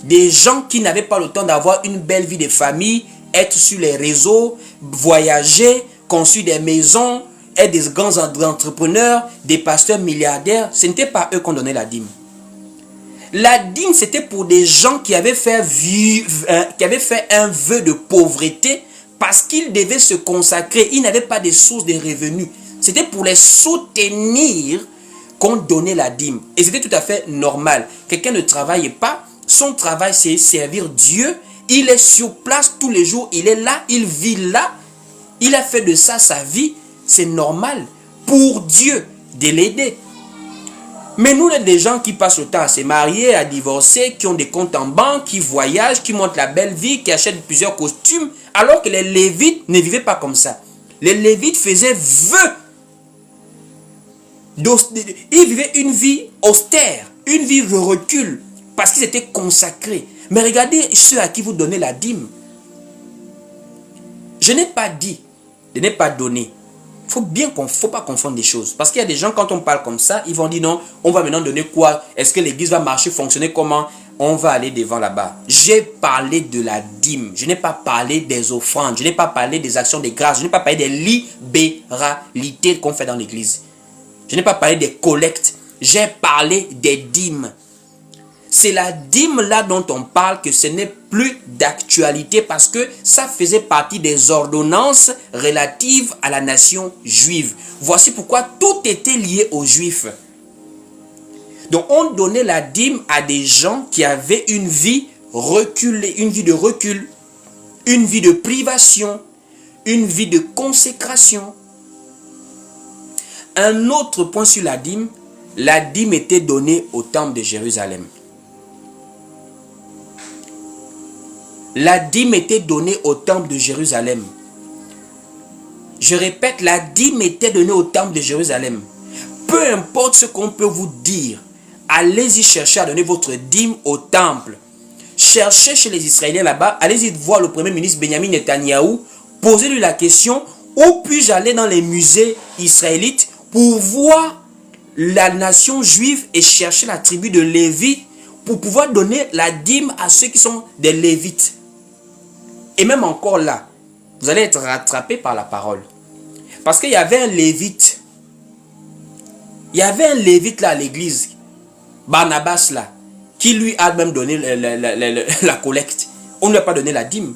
Des gens qui n'avaient pas le temps d'avoir une belle vie de famille, être sur les réseaux, voyager, construire des maisons, être des grands entrepreneurs, des pasteurs milliardaires. Ce n'était pas eux qu'on donnait la dîme. La dîme, c'était pour des gens qui avaient fait un vœu de pauvreté parce qu'ils devaient se consacrer. Ils n'avaient pas de source de revenus. C'était pour les soutenir qu'on donnait la dîme. Et c'était tout à fait normal. Quelqu'un ne travaille pas. Son travail, c'est servir Dieu. Il est sur place tous les jours. Il est là. Il vit là. Il a fait de ça sa vie. C'est normal pour Dieu de l'aider. Mais nous, les des gens qui passent le temps à se marier, à divorcer, qui ont des comptes en banque, qui voyagent, qui montent la belle vie, qui achètent plusieurs costumes, alors que les Lévites ne vivaient pas comme ça. Les Lévites faisaient vœu. Ils vivaient une vie austère, une vie de recul, parce qu'ils étaient consacrés. Mais regardez ceux à qui vous donnez la dîme. Je n'ai pas dit de ne pas donner. Faut pas confondre des choses. Parce qu'il y a des gens, quand on parle comme ça, ils vont dire non, on va maintenant donner quoi? Est-ce que l'église va marcher, fonctionner comment? On va aller devant là-bas. J'ai parlé de la dîme. Je n'ai pas parlé des offrandes. Je n'ai pas parlé des actions de grâce. Je n'ai pas parlé des libéralités qu'on fait dans l'église. Je n'ai pas parlé des collectes. J'ai parlé des dîmes. C'est la dîme là dont on parle que ce n'est plus d'actualité parce que ça faisait partie des ordonnances relatives à la nation juive. Voici pourquoi tout était lié aux Juifs. Donc on donnait la dîme à des gens qui avaient une vie reculée, une vie de recul, une vie de privation, une vie de consécration. Un autre point sur la dîme était donnée au temple de Jérusalem. La dîme était donnée au temple de Jérusalem. Je répète, la dîme était donnée au temple de Jérusalem. Peu importe ce qu'on peut vous dire, allez-y chercher à donner votre dîme au temple. Cherchez chez les Israéliens là-bas, allez-y voir le premier ministre Benjamin Netanyahou, posez-lui la question, où puis-je aller dans les musées israélites pour voir la nation juive et chercher la tribu de Lévi pour pouvoir donner la dîme à ceux qui sont des Lévites. Et même encore là, vous allez être rattrapé par la parole. Parce qu'il y avait un Lévite. Il y avait un Lévite là à l'église, Barnabas là, qui lui a même donné la collecte. On ne lui a pas donné la dîme.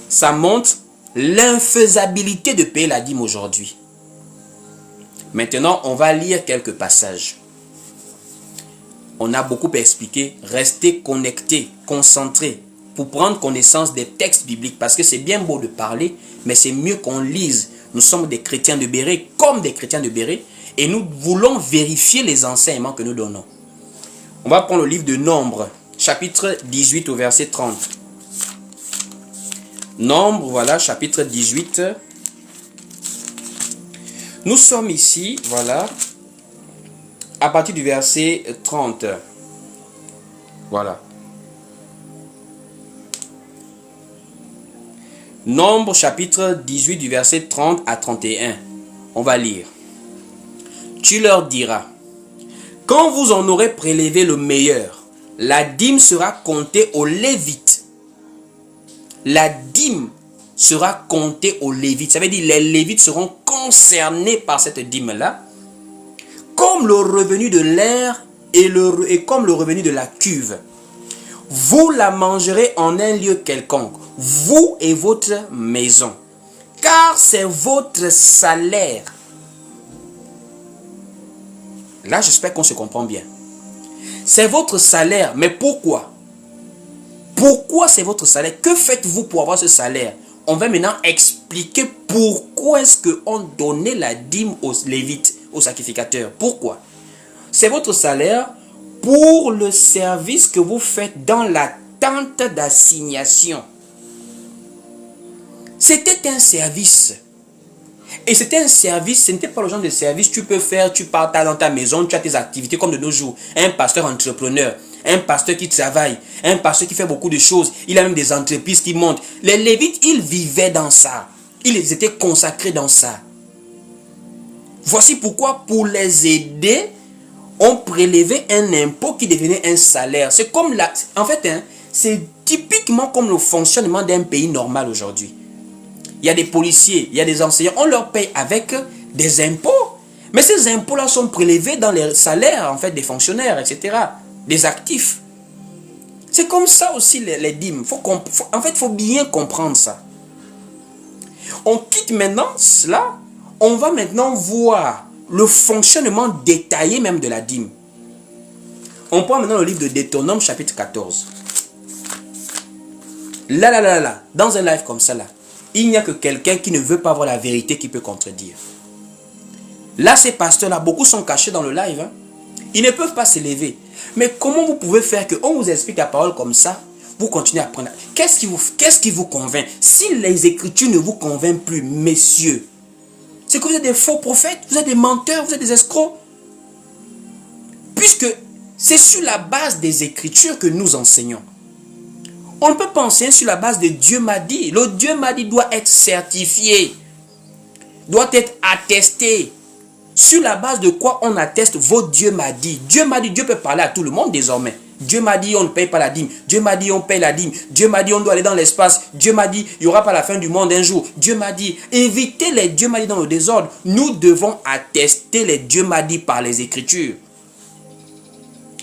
Ça montre l'infaisabilité de payer la dîme aujourd'hui. Maintenant, on va lire quelques passages. On a beaucoup expliqué. Restez connectés, concentrés pour prendre connaissance des textes bibliques. Parce que c'est bien beau de parler, mais c'est mieux qu'on lise. Nous sommes des chrétiens de Béret comme des chrétiens de Béret. Et nous voulons vérifier les enseignements que nous donnons. On va prendre le livre de Nombre, chapitre 18 au verset 30. Nombre, voilà, chapitre 18. Nous sommes ici, voilà, à partir du verset 30. Voilà. Nombre chapitre 18 du verset 30 à 31. On va lire. Tu leur diras, quand vous en aurez prélevé le meilleur, la dîme sera comptée aux Lévites. La dîme sera comptée aux Lévites. Ça veut dire les Lévites seront concernés par cette dîme-là, comme le revenu de l'air et comme le revenu de la cuve. Vous la mangerez en un lieu quelconque, vous et votre maison, car c'est votre salaire. Là, j'espère qu'on se comprend bien. C'est votre salaire, mais pourquoi? Pourquoi c'est votre salaire? Que faites-vous pour avoir ce salaire? On va maintenant expliquer pourquoi est-ce qu'on donnait la dîme aux Lévites, aux sacrificateurs. Pourquoi? C'est votre salaire pour le service que vous faites dans la tente d'assignation. C'était un service. Et c'était un service, ce n'était pas le genre de service tu peux faire, tu pars dans ta maison, tu as tes activités comme de nos jours. Un pasteur entrepreneur, un pasteur qui travaille, un pasteur qui fait beaucoup de choses. Il a même des entreprises qui montent. Les Lévites, ils vivaient dans ça. Ils étaient consacrés dans ça. Voici pourquoi, pour les aider, on prélevait un impôt qui devenait un salaire. C'est comme la... En fait, c'est typiquement comme le fonctionnement d'un pays normal aujourd'hui. Il y a des policiers, il y a des enseignants, on leur paye avec des impôts. Mais ces impôts-là sont prélevés dans les salaires en fait, des fonctionnaires, etc. Des actifs. C'est comme ça aussi les dîmes. En fait, il faut bien comprendre ça. On quitte maintenant cela. On va maintenant voir le fonctionnement détaillé même de la dîme. On prend maintenant le livre de Deutéronome chapitre 14. Là, dans un live comme ça, là, il n'y a que quelqu'un qui ne veut pas voir la vérité qui peut contredire. Là, ces pasteurs-là, beaucoup sont cachés dans le live. Ils ne peuvent pas s'élever. Mais comment vous pouvez faire qu'on vous explique la parole comme ça, vous continuez à apprendre? Qu'est-ce qui vous convainc? Si les Écritures ne vous convainquent plus, messieurs, c'est que vous êtes des faux prophètes, vous êtes des menteurs, vous êtes des escrocs. Puisque c'est sur la base des Écritures que nous enseignons. On ne peut pas enseigner sur la base de Dieu m'a dit. Le Dieu m'a dit doit être certifié, doit être attesté. Sur la base de quoi on atteste votre Dieu m'a dit? Dieu m'a dit, Dieu peut parler à tout le monde désormais. Dieu m'a dit on ne paye pas la dîme. Dieu m'a dit on paye la dîme. Dieu m'a dit on doit aller dans l'espace. Dieu m'a dit il n'y aura pas la fin du monde un jour. Dieu m'a dit évitez les Dieu m'a dit dans le désordre. Nous devons attester les Dieu m'a dit par les Écritures.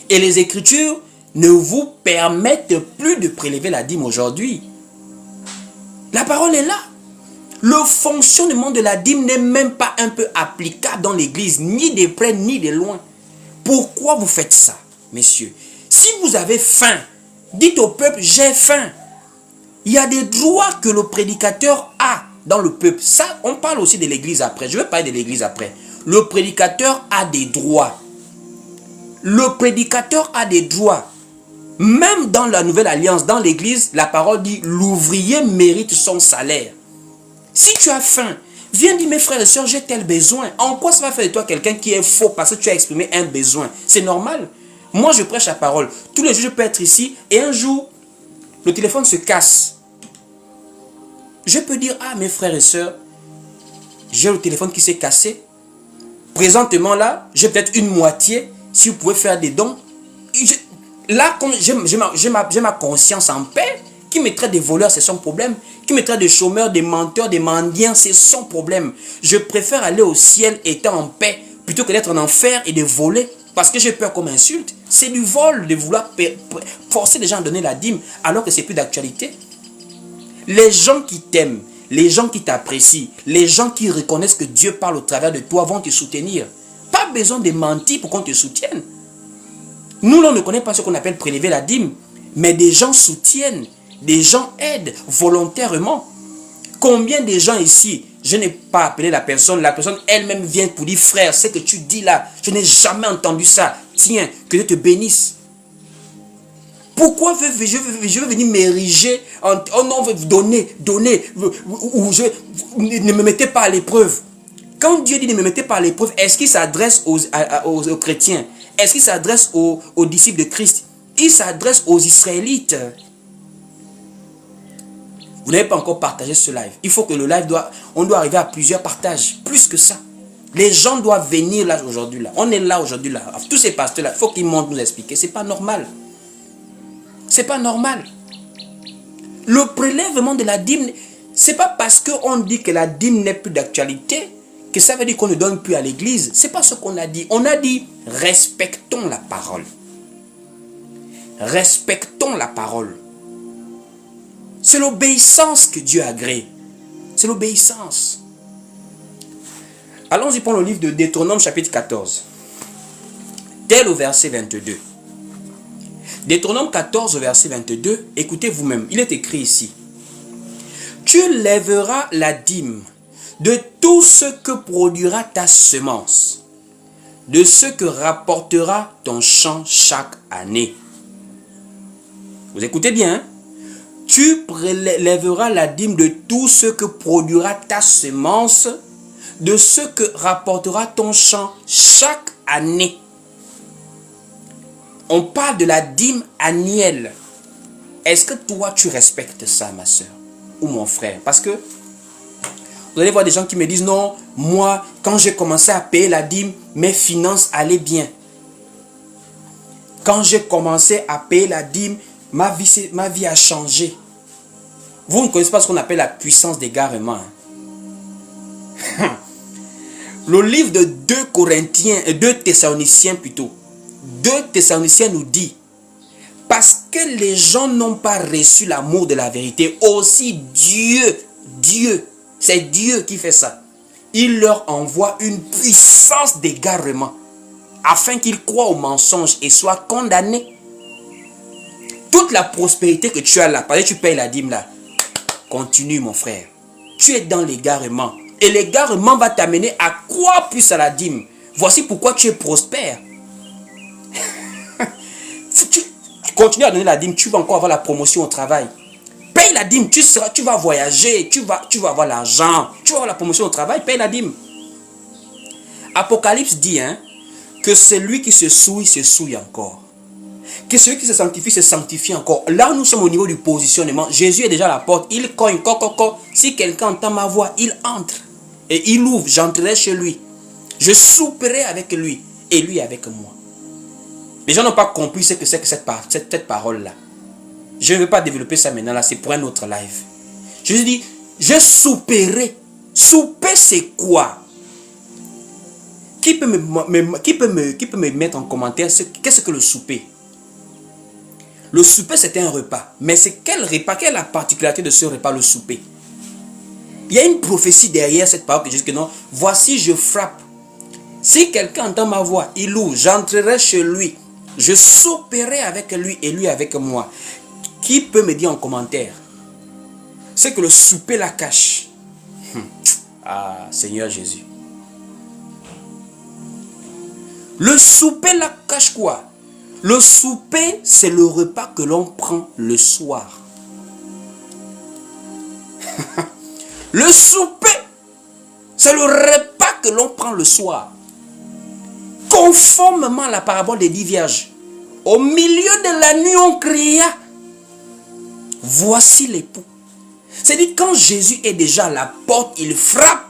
Et les Écritures ne vous permettent plus de prélever la dîme aujourd'hui. La parole est là. Le fonctionnement de la dîme n'est même pas un peu applicable dans l'église, ni de près ni de loin. Pourquoi vous faites ça, messieurs? Si vous avez faim, dites au peuple, j'ai faim. Il y a des droits que le prédicateur a dans le peuple. Ça, on parle aussi de l'église après. Je vais parler de l'église après. Le prédicateur a des droits. Le prédicateur a des droits. Même dans la nouvelle alliance, dans l'église, la parole dit, l'ouvrier mérite son salaire. Si tu as faim, viens dire, mes frères et sœurs, j'ai tel besoin. En quoi ça va faire de toi quelqu'un qui est faux parce que tu as exprimé un besoin? C'est normal. Moi, je prêche la parole. Tous les jours, je peux être ici et un jour, le téléphone se casse. Je peux dire, ah, mes frères et sœurs, j'ai le téléphone qui s'est cassé. Présentement, là, j'ai peut-être une moitié. Si vous pouvez faire des dons. Là, comme j'ai ma conscience en paix, qui me traite des voleurs, c'est son problème. Qui me traite des chômeurs, des menteurs, des mendiants, c'est son problème. Je préfère aller au ciel étant en paix, plutôt que d'être en enfer et de voler. Parce que j'ai peur qu'on m'insulte. C'est du vol de vouloir forcer les gens à donner la dîme, alors que c'est plus d'actualité. Les gens qui t'aiment, les gens qui t'apprécient, les gens qui reconnaissent que Dieu parle au travers de toi vont te soutenir. Pas besoin de mentir pour qu'on te soutienne. Nous, on ne connaît pas ce qu'on appelle prélever la dîme, mais des gens soutiennent, des gens aident volontairement. Combien de gens ici, je n'ai pas appelé la personne elle-même vient pour dire, frère, ce que tu dis là, je n'ai jamais entendu ça. Tiens, que Dieu te bénisse. Pourquoi je veux venir m'ériger oh non, donner, ou ne me mettez pas à l'épreuve. Quand Dieu dit ne me mettez pas à l'épreuve, est-ce qu'il s'adresse aux chrétiens? Est-ce qu'il s'adresse aux disciples de Christ? Il s'adresse aux Israélites. Vous n'avez pas encore partagé ce live. Il faut que le live on doit arriver à plusieurs partages. Plus que ça. Les gens doivent venir là aujourd'hui. Là. On est là aujourd'hui. Là. Tous ces pasteurs-là, il faut qu'ils montent nous expliquer. C'est pas normal. C'est pas normal. Le prélèvement de la dîme, c'est pas parce qu'on dit que la dîme n'est plus d'actualité que ça veut dire qu'on ne donne plus à l'église. C'est pas ce qu'on a dit. On a dit respectons la parole. Respectons la parole. C'est l'obéissance que Dieu agrée. C'est l'obéissance. Allons-y pour le livre de Deutéronome chapitre 14. Dès au verset 22. Deutéronome 14 verset 22. Écoutez vous-même. Il est écrit ici. Tu lèveras la dîme de tout ce que produira ta semence, de ce que rapportera ton champ chaque année. Vous écoutez bien, hein? Tu prélèveras la dîme de tout ce que produira ta semence, de ce que rapportera ton champ chaque année. On parle de la dîme annuelle. Est-ce que toi, tu respectes ça, ma soeur ou mon frère? Parce que vous allez voir des gens qui me disent, non, moi, quand j'ai commencé à payer la dîme, mes finances allaient bien. Quand j'ai commencé à payer la dîme, ma vie a changé. Vous ne connaissez pas ce qu'on appelle la puissance d'égarement. Le livre de 2 Thessaloniciens plutôt. 2 Thessaloniciens nous dit, parce que les gens n'ont pas reçu l'amour de la vérité, aussi Dieu, c'est Dieu qui fait ça. Il leur envoie une puissance d'égarement, afin qu'ils croient au mensonge et soient condamnés. Toute la prospérité que tu as là, parce que tu payes la dîme là, continue mon frère. Tu es dans l'égarement. Et l'égarement va t'amener à croire plus à la dîme. Voici pourquoi tu es prospère. Tu continues à donner la dîme, tu vas encore avoir la promotion au travail. Paye la dîme, tu vas voyager, tu vas avoir l'argent, tu vas avoir la promotion au travail, paye la dîme. Apocalypse dit que celui qui se souille encore. Que celui qui se sanctifie encore. Là, nous sommes au niveau du positionnement. Jésus est déjà à la porte. Il cogne. Si quelqu'un entend ma voix, il entre. Et il ouvre. J'entrerai chez lui. Je souperai avec lui. Et lui avec moi. Les gens n'ont pas compris ce que c'est que cette parole-là. Je ne vais pas développer ça maintenant. Là, c'est pour un autre live. Jésus dit, je souperai. Souper, c'est quoi? Qui peut me mettre en commentaire qu'est-ce que le souper? Le souper, c'est un repas. Mais c'est quel repas? Quelle est la particularité de ce repas, le souper? Il y a une prophétie derrière cette parole que Jésus dit que non. Voici, je frappe. Si quelqu'un entend ma voix, il ouvre, j'entrerai chez lui. Je souperai avec lui et lui avec moi. Qui peut me dire en commentaire? C'est que le souper la cache. Ah, Seigneur Jésus. Le souper la cache quoi? Le souper, c'est le repas que l'on prend le soir. Le souper, c'est le repas que l'on prend le soir. Conformément à la parabole des 10 vierges. Au milieu de la nuit, on cria, voici l'époux. C'est-à-dire quand Jésus est déjà à la porte, il frappe.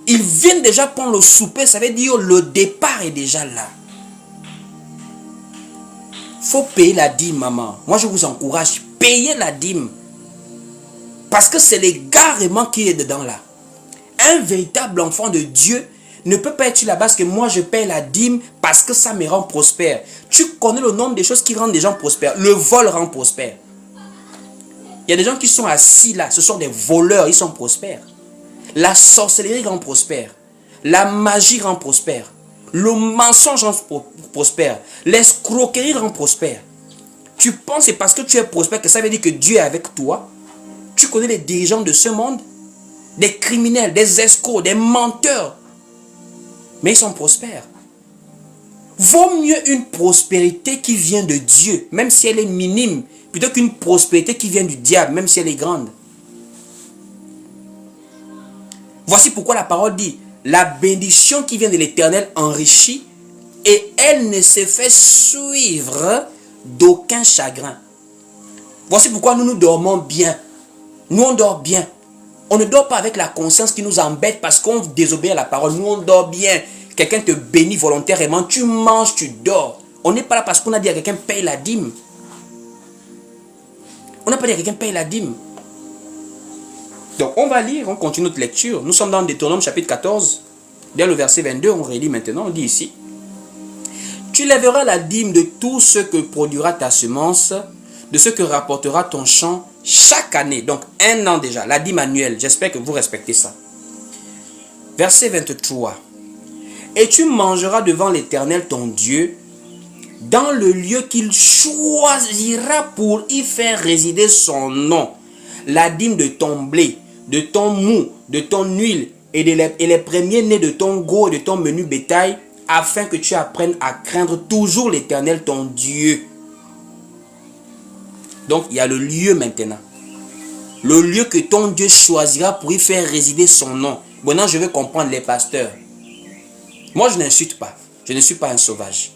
Il vient déjà prendre le souper, ça veut dire le départ est déjà là. Faut payer la dîme, maman. Moi, je vous encourage, payez la dîme. Parce que c'est l'égarement qui est dedans là. Un véritable enfant de Dieu ne peut pas être là-bas parce que moi, je paye la dîme parce que ça me rend prospère. Tu connais le nombre des choses qui rendent des gens prospères. Le vol rend prospère. Il y a des gens qui sont assis là. Ce sont des voleurs, ils sont prospères. La sorcellerie rend prospère. La magie rend prospère. Le mensonge rend prospère. L'escroquerie rend prospère. Tu penses que c'est parce que tu es prospère que ça veut dire que Dieu est avec toi? Tu connais les dirigeants de ce monde? Des criminels, des escrocs, des menteurs. Mais ils sont prospères. Vaut mieux une prospérité qui vient de Dieu, même si elle est minime, plutôt qu'une prospérité qui vient du diable, même si elle est grande. Voici pourquoi la parole dit, la bénédiction qui vient de l'Éternel enrichit et elle ne se fait suivre d'aucun chagrin. Voici pourquoi nous nous dormons bien. Nous, on dort bien. On ne dort pas avec la conscience qui nous embête parce qu'on désobéit à la parole. Nous, on dort bien. Quelqu'un te bénit volontairement. Tu manges, tu dors. On n'est pas là parce qu'on a dit à quelqu'un paye la dîme. On n'a pas dit à quelqu'un paye la dîme. Donc, on va lire, on continue notre lecture. Nous sommes dans Deutéronome chapitre 14. Dès le verset 22, on relit maintenant. On dit ici. Tu lèveras la dîme de tout ce que produira ta semence, de ce que rapportera ton champ chaque année. Donc, un an déjà. La dîme annuelle. J'espère que vous respectez ça. Verset 23. Et tu mangeras devant l'Éternel ton Dieu, dans le lieu qu'il choisira pour y faire résider son nom, la dîme de ton blé, de ton mou, de ton huile et les premiers-nés de ton gros et de ton menu bétail, afin que tu apprennes à craindre toujours l'Éternel ton Dieu. Donc, il y a le lieu maintenant. Le lieu que ton Dieu choisira pour y faire résider son nom. Maintenant, je veux comprendre les pasteurs. Moi, je n'insulte pas. Je ne suis pas un sauvage.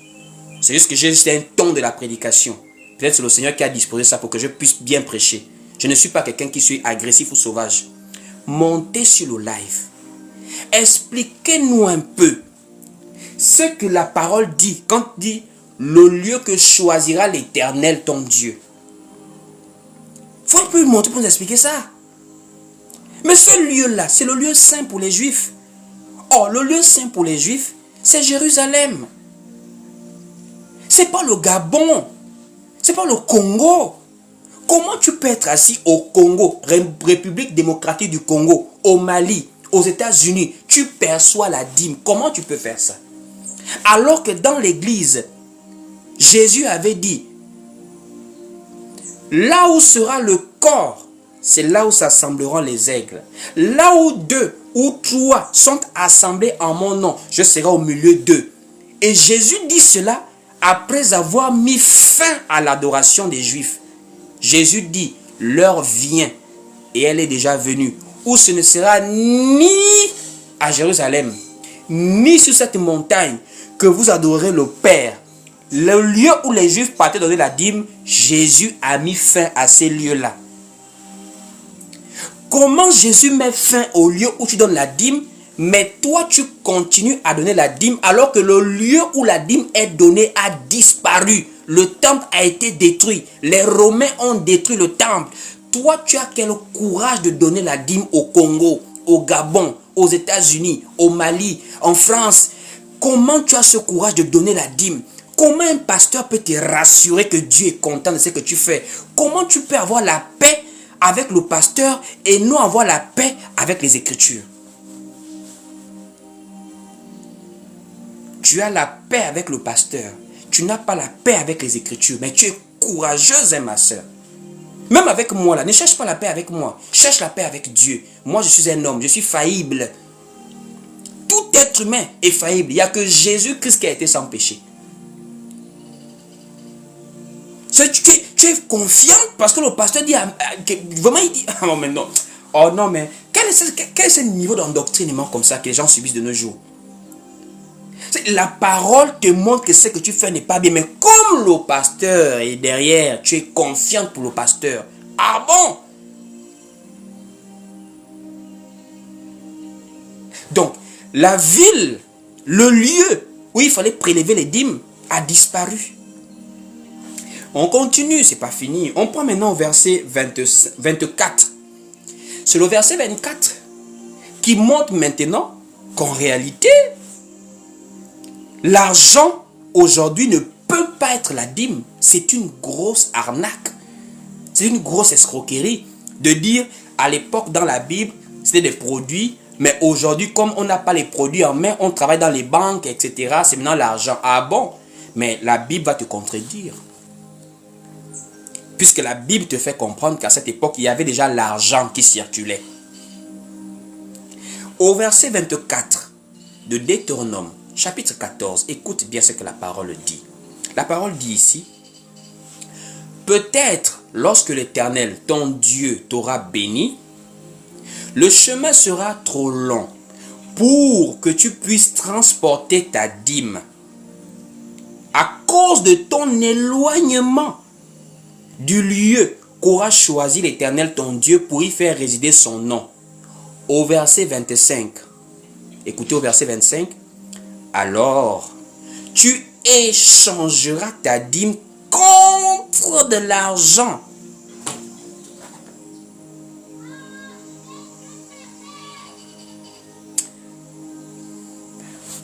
C'est juste que j'ai un ton de la prédication. Peut-être c'est le Seigneur qui a disposé ça pour que je puisse bien prêcher. Je ne suis pas quelqu'un qui suis agressif ou sauvage. Montez sur le live. Expliquez-nous un peu ce que la parole dit quand dit le lieu que choisira l'Éternel ton Dieu. Faut un peu monter pour nous expliquer ça. Mais ce lieu-là, c'est le lieu saint pour les Juifs. Or, le lieu saint pour les Juifs, c'est Jérusalem. C'est pas le Gabon. C'est pas le Congo. Comment tu peux être assis au Congo, République démocratique du Congo, au Mali, aux États-Unis, tu perçois la dîme? Comment tu peux faire ça? Alors que dans l'église, Jésus avait dit, là où sera le corps, c'est là où s'assembleront les aigles. Là où 2 ou 3 sont assemblés en mon nom, je serai au milieu d'eux. Et Jésus dit cela après avoir mis fin à l'adoration des Juifs. Jésus dit, l'heure vient, et elle est déjà venue, où ce ne sera ni à Jérusalem, ni sur cette montagne, que vous adorerez le Père. Le lieu où les Juifs partaient donner la dîme, Jésus a mis fin à ces lieux-là. Comment Jésus met fin au lieu où tu donnes la dîme, mais toi tu continues à donner la dîme alors que le lieu où la dîme est donnée a disparu. Le temple a été détruit. Les Romains ont détruit le temple. Toi tu as quel courage de donner la dîme au Congo, au Gabon, aux États-Unis, au Mali, en France? Comment tu as ce courage de donner la dîme? Comment un pasteur peut te rassurer que Dieu est content de ce que tu fais? Comment tu peux avoir la paix avec le pasteur et non avoir la paix avec les Écritures? Tu as la paix avec le pasteur. Tu n'as pas la paix avec les Écritures. Mais tu es courageuse, hein, ma soeur. Même avec moi, là, ne cherche pas la paix avec moi. Cherche la paix avec Dieu. Moi, je suis un homme. Je suis faillible. Tout être humain est faillible. Il n'y a que Jésus-Christ qui a été sans péché. Tu es confiante parce que le pasteur dit, vraiment il dit, oh mais non, oh non mais, quel est ce niveau d'endoctrinement comme ça que les gens subissent de nos jours? La parole te montre que ce que tu fais n'est pas bien, mais comme le pasteur est derrière, tu es confiante pour le pasteur. Ah bon? Donc, la ville, le lieu où il fallait prélever les dîmes a disparu. On continue, c'est pas fini. On prend maintenant au verset 24. C'est le verset 24 qui montre maintenant qu'en réalité, l'argent aujourd'hui ne peut pas être la dîme. C'est une grosse arnaque. C'est une grosse escroquerie de dire à l'époque dans la Bible, c'était des produits. Mais aujourd'hui, comme on n'a pas les produits en main, on travaille dans les banques, etc. C'est maintenant l'argent. Ah bon? Mais la Bible va te contredire. Puisque la Bible te fait comprendre qu'à cette époque, il y avait déjà l'argent qui circulait. Au verset 24 de Deutéronome, chapitre 14, écoute bien ce que la parole dit. La parole dit ici, peut-être lorsque l'Éternel, ton Dieu, t'aura béni, le chemin sera trop long pour que tu puisses transporter ta dîme à cause de ton éloignement du lieu qu'aura choisi l'Éternel ton Dieu pour y faire résider son nom. Au verset 25, écoutez au verset 25, alors tu échangeras ta dîme contre de l'argent.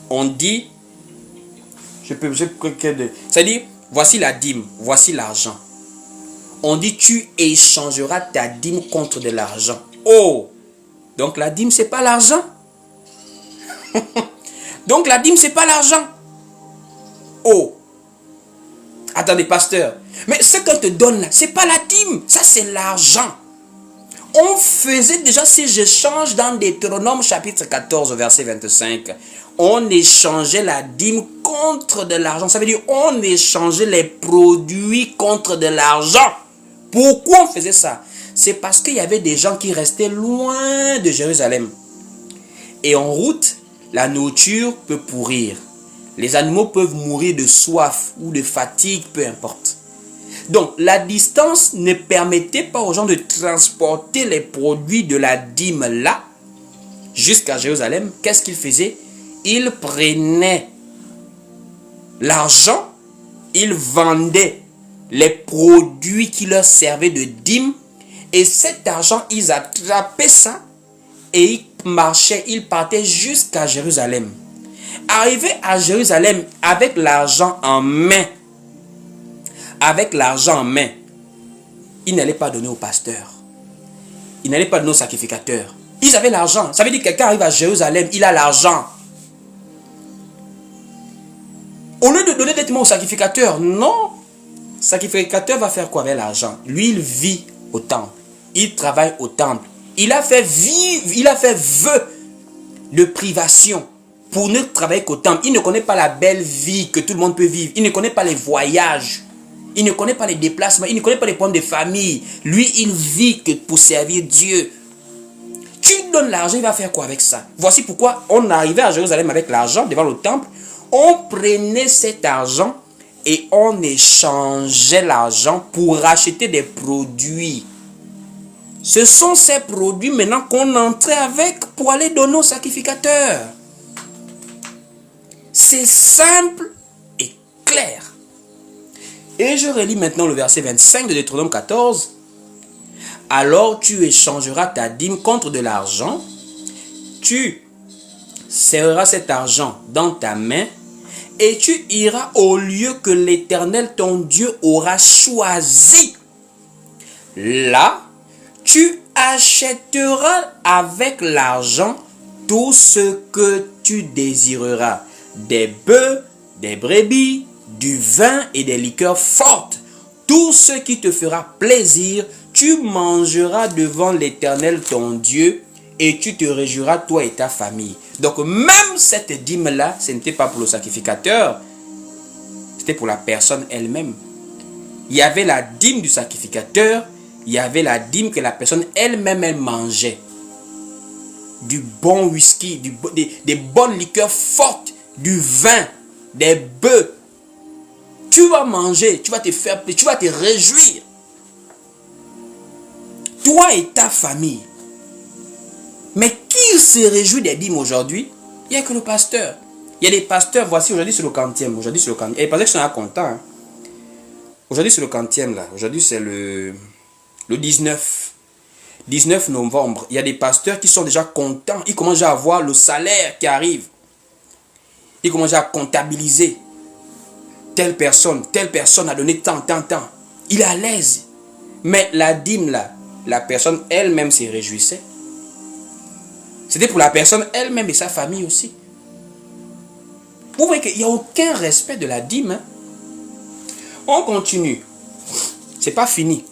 On dit, c'est-à-dire, voici la dîme, voici l'argent. On dit, tu échangeras ta dîme contre de l'argent. Oh! Donc la dîme, c'est pas l'argent. Donc la dîme, c'est pas l'argent. Oh! Attendez, pasteur. Mais ce qu'on te donne là, c'est pas la dîme, ça c'est l'argent. On faisait déjà ces échanges dans Deutéronome chapitre 14, verset 25. On échangeait la dîme contre de l'argent. Ça veut dire on échangeait les produits contre de l'argent. Pourquoi on faisait ça? C'est parce qu'il y avait des gens qui restaient loin de Jérusalem. Et en route, la nourriture peut pourrir. Les animaux peuvent mourir de soif ou de fatigue, peu importe. Donc, la distance ne permettait pas aux gens de transporter les produits de la dîme là jusqu'à Jérusalem. Qu'est-ce qu'ils faisaient? Ils prenaient l'argent, ils vendaient les produits qui leur servaient de dîme et cet argent, ils attrapaient ça et ils marchaient, ils partaient jusqu'à Jérusalem. Arrivés à Jérusalem avec l'argent en main, ils n'allaient pas donner au pasteur. Ils n'allaient pas donner au sacrificateur. Ils avaient l'argent. Ça veut dire que quelqu'un arrive à Jérusalem, il a l'argent. Au lieu de donner directement au sacrificateur, non. Le sacrificateur va faire quoi avec l'argent? Lui, il vit au temple. Il travaille au temple. Il a fait vœu de privation pour ne travailler qu'au temple. Il ne connaît pas la belle vie que tout le monde peut vivre. Il ne connaît pas les voyages. Il ne connaît pas les déplacements. Il ne connaît pas les problèmes de famille. Lui, il vit que pour servir Dieu. Tu donnes l'argent, il va faire quoi avec ça? Voici pourquoi on arrivait à Jérusalem avec l'argent devant le temple. On prenait cet argent et on échangeait l'argent pour racheter des produits. Ce sont ces produits maintenant qu'on entrait avec pour aller donner au sacrificateur. C'est simple et clair. Et je relis maintenant le verset 25 de Deutéronome 14. Alors tu échangeras ta dîme contre de l'argent. Tu serreras cet argent dans ta main et tu iras au lieu que l'Éternel ton Dieu aura choisi. Là, tu achèteras avec l'argent tout ce que tu désireras. Des bœufs, des brebis, du vin et des liqueurs fortes. Tout ce qui te fera plaisir, tu mangeras devant l'Éternel ton Dieu et tu te réjouiras toi et ta famille. Donc même cette dîme-là, ce n'était pas pour le sacrificateur, c'était pour la personne elle-même. Il y avait la dîme du sacrificateur, il y avait la dîme que la personne elle-même elle mangeait. Du bon whisky, des bonnes liqueurs fortes, du vin, des bœufs. Tu vas manger, tu vas te faire plaisir, tu vas te réjouir. Toi et ta famille. Mais qui se réjouit des dîmes aujourd'hui? Il n'y a que le pasteur. Il y a des pasteurs, voici, aujourd'hui c'est le 40e. Aujourd'hui c'est le 40e. Et les pasteurs qui sont là contents. Hein. Aujourd'hui c'est le 40e là. Aujourd'hui c'est le 19 novembre. Il y a des pasteurs qui sont déjà contents. Ils commencent à avoir le salaire qui arrive. Ils commencent à comptabiliser. Telle personne a donné tant. Il est à l'aise. Mais la dîme là, la personne elle-même se réjouissait. C'était pour la personne elle-même et sa famille aussi. Vous voyez qu'il n'y a aucun respect de la dîme. Hein? On continue. C'est pas fini.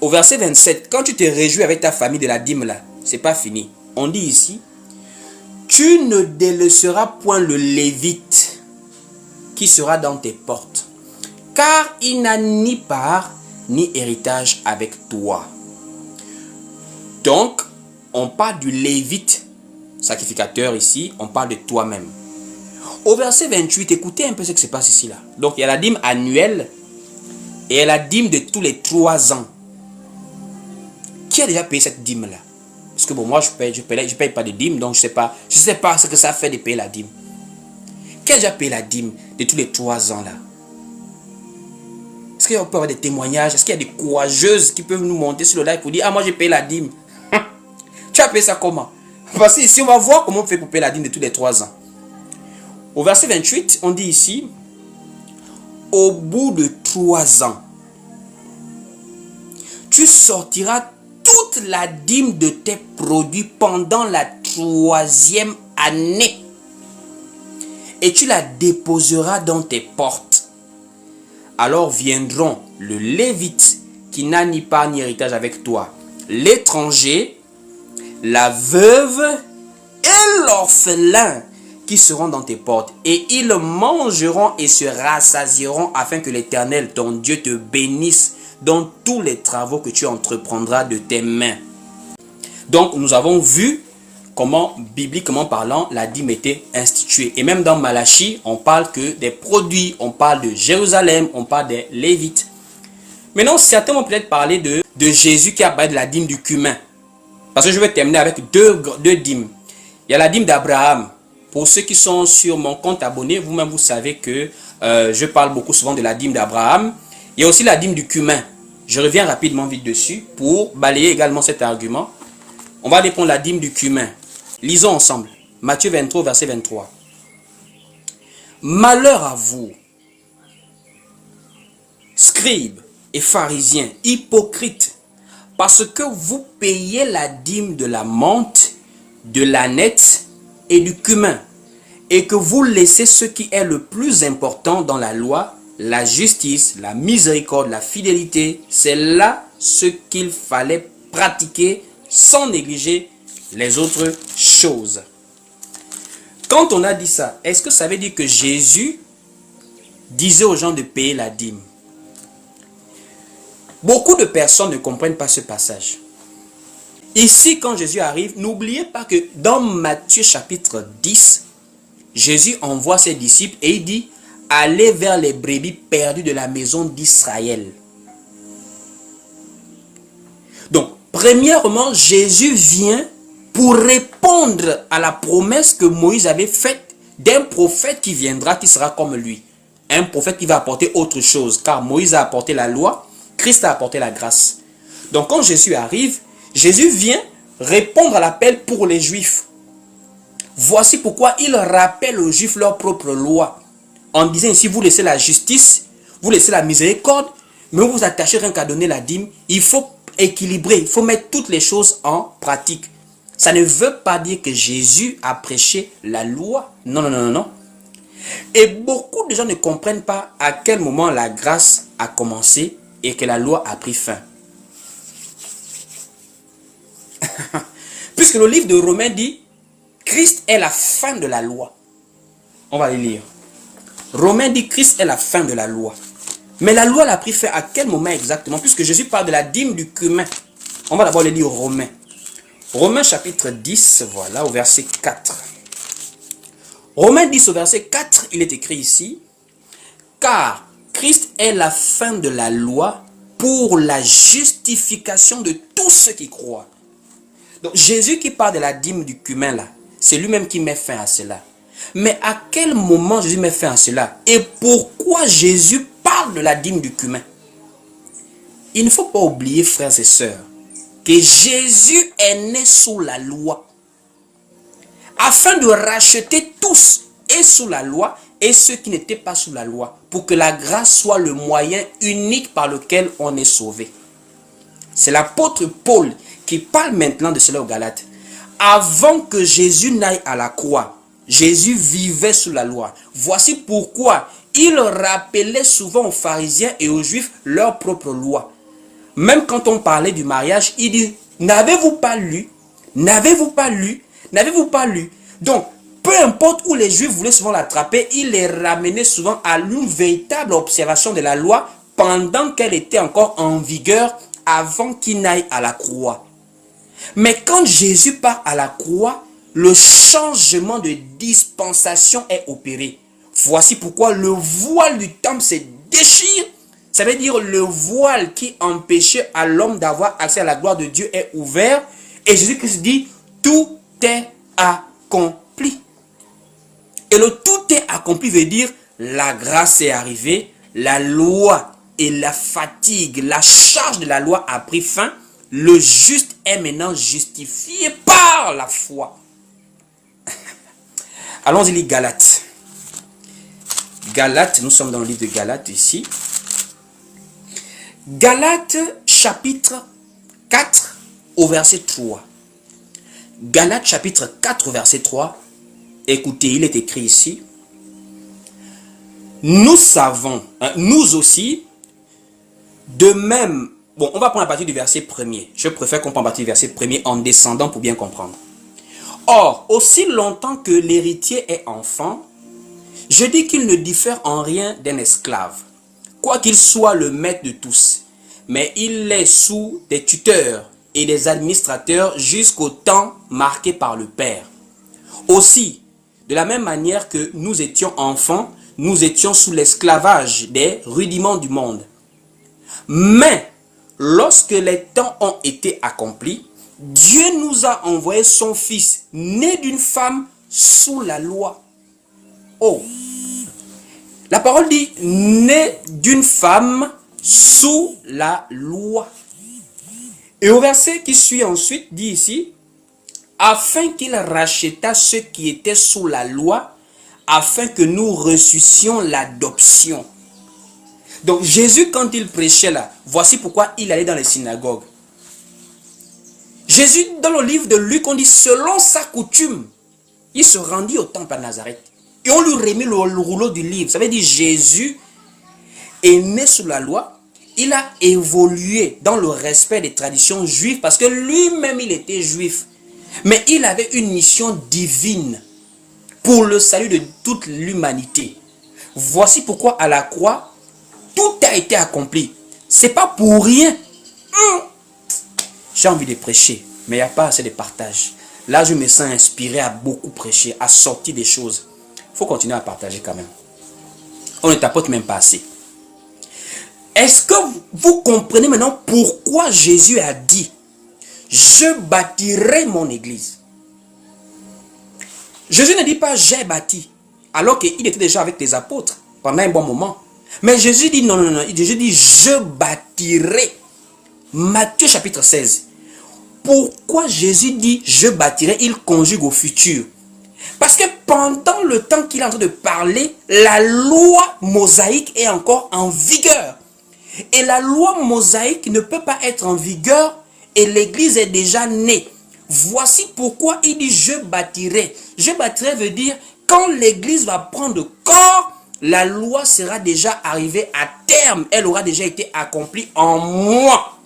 Au verset 27, quand tu te réjouis avec ta famille de la dîme là, c'est pas fini. On dit ici, tu ne délaisseras point le lévite qui sera dans tes portes, car il n'a ni part ni héritage avec toi. Donc, on parle du lévite sacrificateur ici, on parle de toi-même. Au verset 28, écoutez un peu ce qui se passe ici là. Donc, il y a la dîme annuelle et il y a la dîme de tous les 3 ans. qui a déjà payé cette dîme-là? Parce que bon, moi, je paye pas de dîme, donc je sais pas ce que ça fait de payer la dîme. Qui a déjà payé la dîme de tous les 3 ans là? Est-ce qu'on peut avoir des témoignages? Est-ce qu'il y a des courageuses qui peuvent nous monter sur le live pour dire, ah, moi j'ai payé la dîme? Tu as payé ça comment? Parce que ici, on va voir comment on fait pour payer la dîme de tous les 3 ans. Au verset 28, on dit ici, au bout de 3 ans, tu sortiras toute la dîme de tes produits pendant la 3e année et tu la déposeras dans tes portes. Alors viendront le Lévite qui n'a ni part ni héritage avec toi, l'étranger, la veuve et l'orphelin qui seront dans tes portes, et ils mangeront et se rassasieront afin que l'Éternel, ton Dieu, te bénisse dans tous les travaux que tu entreprendras de tes mains. Donc, nous avons vu comment, bibliquement parlant, la dîme était instituée. Et même dans Malachie, on parle que des produits, on parle de Jérusalem, on parle des Lévites. Maintenant, certains vont peut-être parler de Jésus qui a parlé de la dîme du cumin. Parce que je vais terminer avec deux dîmes. Il y a la dîme d'Abraham. Pour ceux qui sont sur mon compte abonné, vous-même vous savez que je parle beaucoup souvent de la dîme d'Abraham. Il y a aussi la dîme du cumin. Je reviens rapidement vite dessus pour balayer également cet argument. On va aller prendre la dîme du cumin. Lisons ensemble. Matthieu 23, verset 23. Malheur à vous, scribes et pharisiens, hypocrites, parce que vous payez la dîme de la menthe, de l'âneth et du cumin, et que vous laissez ce qui est le plus important dans la loi, la justice, la miséricorde, la fidélité. C'est là ce qu'il fallait pratiquer sans négliger les autres choses. Quand on a dit ça, est-ce que ça veut dire que Jésus disait aux gens de payer la dîme? Beaucoup de personnes ne comprennent pas ce passage. Ici, quand Jésus arrive, n'oubliez pas que dans Matthieu chapitre 10, Jésus envoie ses disciples et il dit, allez vers les brebis perdues de la maison d'Israël. Donc, premièrement, Jésus vient pour répondre à la promesse que Moïse avait faite d'un prophète qui viendra, qui sera comme lui. Un prophète qui va apporter autre chose, car Moïse a apporté la loi, Christ a apporté la grâce. Donc quand Jésus arrive, Jésus vient répondre à l'appel pour les Juifs. Voici pourquoi il rappelle aux Juifs leur propre loi. En disant ici, vous laissez la justice, vous laissez la miséricorde, mais vous vous attachez rien qu'à donner la dîme. Il faut équilibrer, il faut mettre toutes les choses en pratique. Ça ne veut pas dire que Jésus a prêché la loi. Non, non, non, non, non. Et beaucoup de gens ne comprennent pas à quel moment la grâce a commencé et que la loi a pris fin. Puisque le livre de Romains dit, Christ est la fin de la loi. On va les lire. Romains dit, Christ est la fin de la loi. Mais la loi l'a pris fin à quel moment exactement? Puisque Jésus parle de la dîme du cumin. On va d'abord les lire Romains. Romains chapitre 10, voilà, au verset 4. Romains 10 au verset 4, il est écrit ici, car Christ est la fin de la loi pour la justification de tous ceux qui croient. Donc Jésus qui parle de la dîme du cumin là, c'est lui-même qui met fin à cela. Mais à quel moment Jésus met fin à cela? Et pourquoi Jésus parle de la dîme du cumin? Il ne faut pas oublier, frères et sœurs, que Jésus est né sous la loi, afin de racheter tous, et sous la loi, et ceux qui n'étaient pas sous la loi, pour que la grâce soit le moyen unique par lequel on est sauvé. C'est l'apôtre Paul qui parle maintenant de cela aux Galates. Avant que Jésus n'aille à la croix, Jésus vivait sous la loi. Voici pourquoi il rappelait souvent aux pharisiens et aux juifs leur propre loi. Même quand on parlait du mariage, il dit, n'avez-vous pas lu? N'avez-vous pas lu? N'avez-vous pas lu? Donc, peu importe où les Juifs voulaient souvent l'attraper, il les ramenait souvent à une véritable observation de la loi pendant qu'elle était encore en vigueur avant qu'il n'aille à la croix. Mais quand Jésus part à la croix, le changement de dispensation est opéré. Voici pourquoi le voile du temple se déchire. Ça veut dire le voile qui empêchait à l'homme d'avoir accès à la gloire de Dieu est ouvert. Et Jésus-Christ dit, tout est accompli. Et le tout est accompli veut dire, la grâce est arrivée, la loi et la fatigue, la charge de la loi a pris fin. Le juste est maintenant justifié par la foi. Allons-y les Galates. Galates, nous sommes dans le livre de Galates ici. Galates chapitre 4 au verset 3. Galates chapitre 4 au verset 3. Écoutez, il est écrit ici. Nous savons, nous aussi, de même. Bon, on va prendre la partie du verset premier. Je préfère qu'on prenne la partie du verset premier en descendant pour bien comprendre. Or, aussi longtemps que l'héritier est enfant, je dis qu'il ne diffère en rien d'un esclave, quoiqu'il soit le maître de tous, mais il est sous des tuteurs et des administrateurs jusqu'au temps marqué par le Père. Aussi, de la même manière que nous étions enfants, nous étions sous l'esclavage des rudiments du monde. Mais, lorsque les temps ont été accomplis, Dieu nous a envoyé son Fils, né d'une femme sous la loi. Oh! La parole dit, né d'une femme sous la loi. Et au verset qui suit ensuite, dit ici, afin qu'il racheta ceux qui étaient sous la loi, afin que nous reçussions l'adoption. Donc Jésus, quand il prêchait là, voici pourquoi il allait dans les synagogues. Jésus, dans le livre de Luc, on dit, selon sa coutume, il se rendit au temple à Nazareth. Et on lui remet le rouleau du livre. Ça veut dire Jésus est né sous la loi. Il a évolué dans le respect des traditions juives parce que lui-même, il était juif. Mais il avait une mission divine pour le salut de toute l'humanité. Voici pourquoi à la croix, tout a été accompli. C'est pas pour rien. J'ai envie de prêcher, mais il n'y a pas assez de partage. Là, je me sens inspiré à beaucoup prêcher, à sortir des choses. Il faut continuer à partager quand même. On ne tapote même pas assez. Est-ce que vous comprenez maintenant pourquoi Jésus a dit « Je bâtirai mon église ». Jésus ne dit pas « j'ai bâti », alors qu'il était déjà avec les apôtres pendant un bon moment. Mais Jésus dit non, non, non. Jésus dit « je bâtirai ». Matthieu chapitre 16. Pourquoi Jésus dit « je bâtirai », il conjugue au futur. Parce que pendant le temps qu'il est en train de parler, la loi mosaïque est encore en vigueur. Et la loi mosaïque ne peut pas être en vigueur et l'église est déjà née. Voici pourquoi il dit « je bâtirai ». Je bâtirai veut dire quand l'église va prendre corps, la loi sera déjà arrivée à terme. Elle aura déjà été accomplie en moi.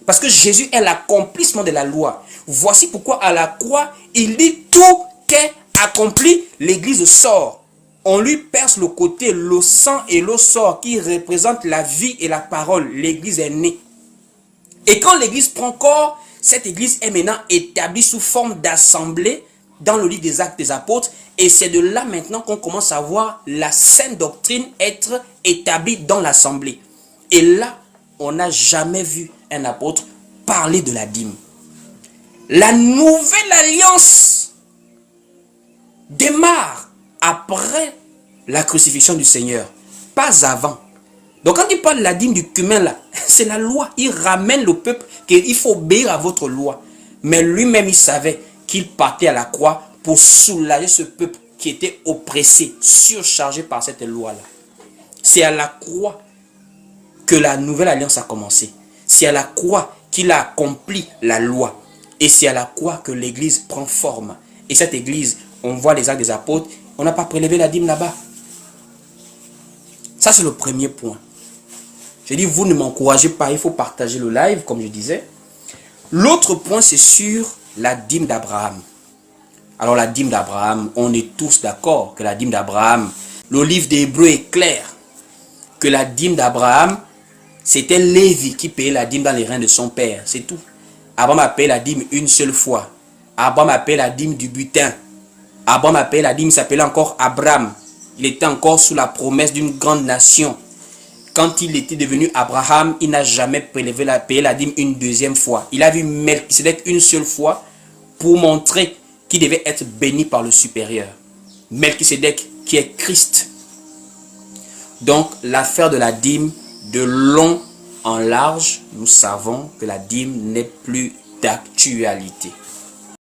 Parce que Jésus est l'accomplissement de la loi. Voici pourquoi à la croix, il dit tout est accompli, l'église sort. On lui perce le côté, le sang et l'eau sort qui représentent la vie et la parole. L'église est née. Et quand l'église prend corps, cette église est maintenant établie sous forme d'assemblée dans le livre des Actes des Apôtres. Et c'est de là maintenant qu'on commence à voir la sainte doctrine être établie dans l'assemblée. Et là, on n'a jamais vu un apôtre parler de la dîme. La nouvelle alliance démarre après la crucifixion du Seigneur, pas avant. Donc quand il parle de la dîme du cumin là, c'est la loi. Il ramène le peuple qu'il faut obéir à votre loi. Mais lui-même il savait qu'il partait à la croix pour soulager ce peuple qui était oppressé, surchargé par cette loi-là. C'est à la croix que la nouvelle alliance a commencé. C'est à la croix qu'il a accompli la loi. Et c'est à la croix que l'église prend forme. Et cette église, on voit les Actes des Apôtres, on n'a pas prélevé la dîme là-bas. Ça, c'est le premier point. Je dis, vous ne m'encouragez pas, il faut partager le live, comme je disais. L'autre point, c'est sur la dîme d'Abraham. Alors, la dîme d'Abraham, on est tous d'accord que la dîme d'Abraham, le livre des Hébreux est clair, que la dîme d'Abraham, c'était Lévi qui payait la dîme dans les reins de son père, c'est tout. Abraham a payé la dîme une seule fois. Abraham a payé la dîme du butin. Abraham a payé la dîme, il s'appelait encore Abraham. Il était encore sous la promesse d'une grande nation. quand il était devenu Abraham, il n'a jamais payé la dîme une deuxième fois. Il a vu Melchisedec une seule fois pour montrer qu'il devait être béni par le supérieur. Melchisedec qui est Christ. Donc l'affaire de la dîme, de long en large, nous savons que la dîme n'est plus d'actualité.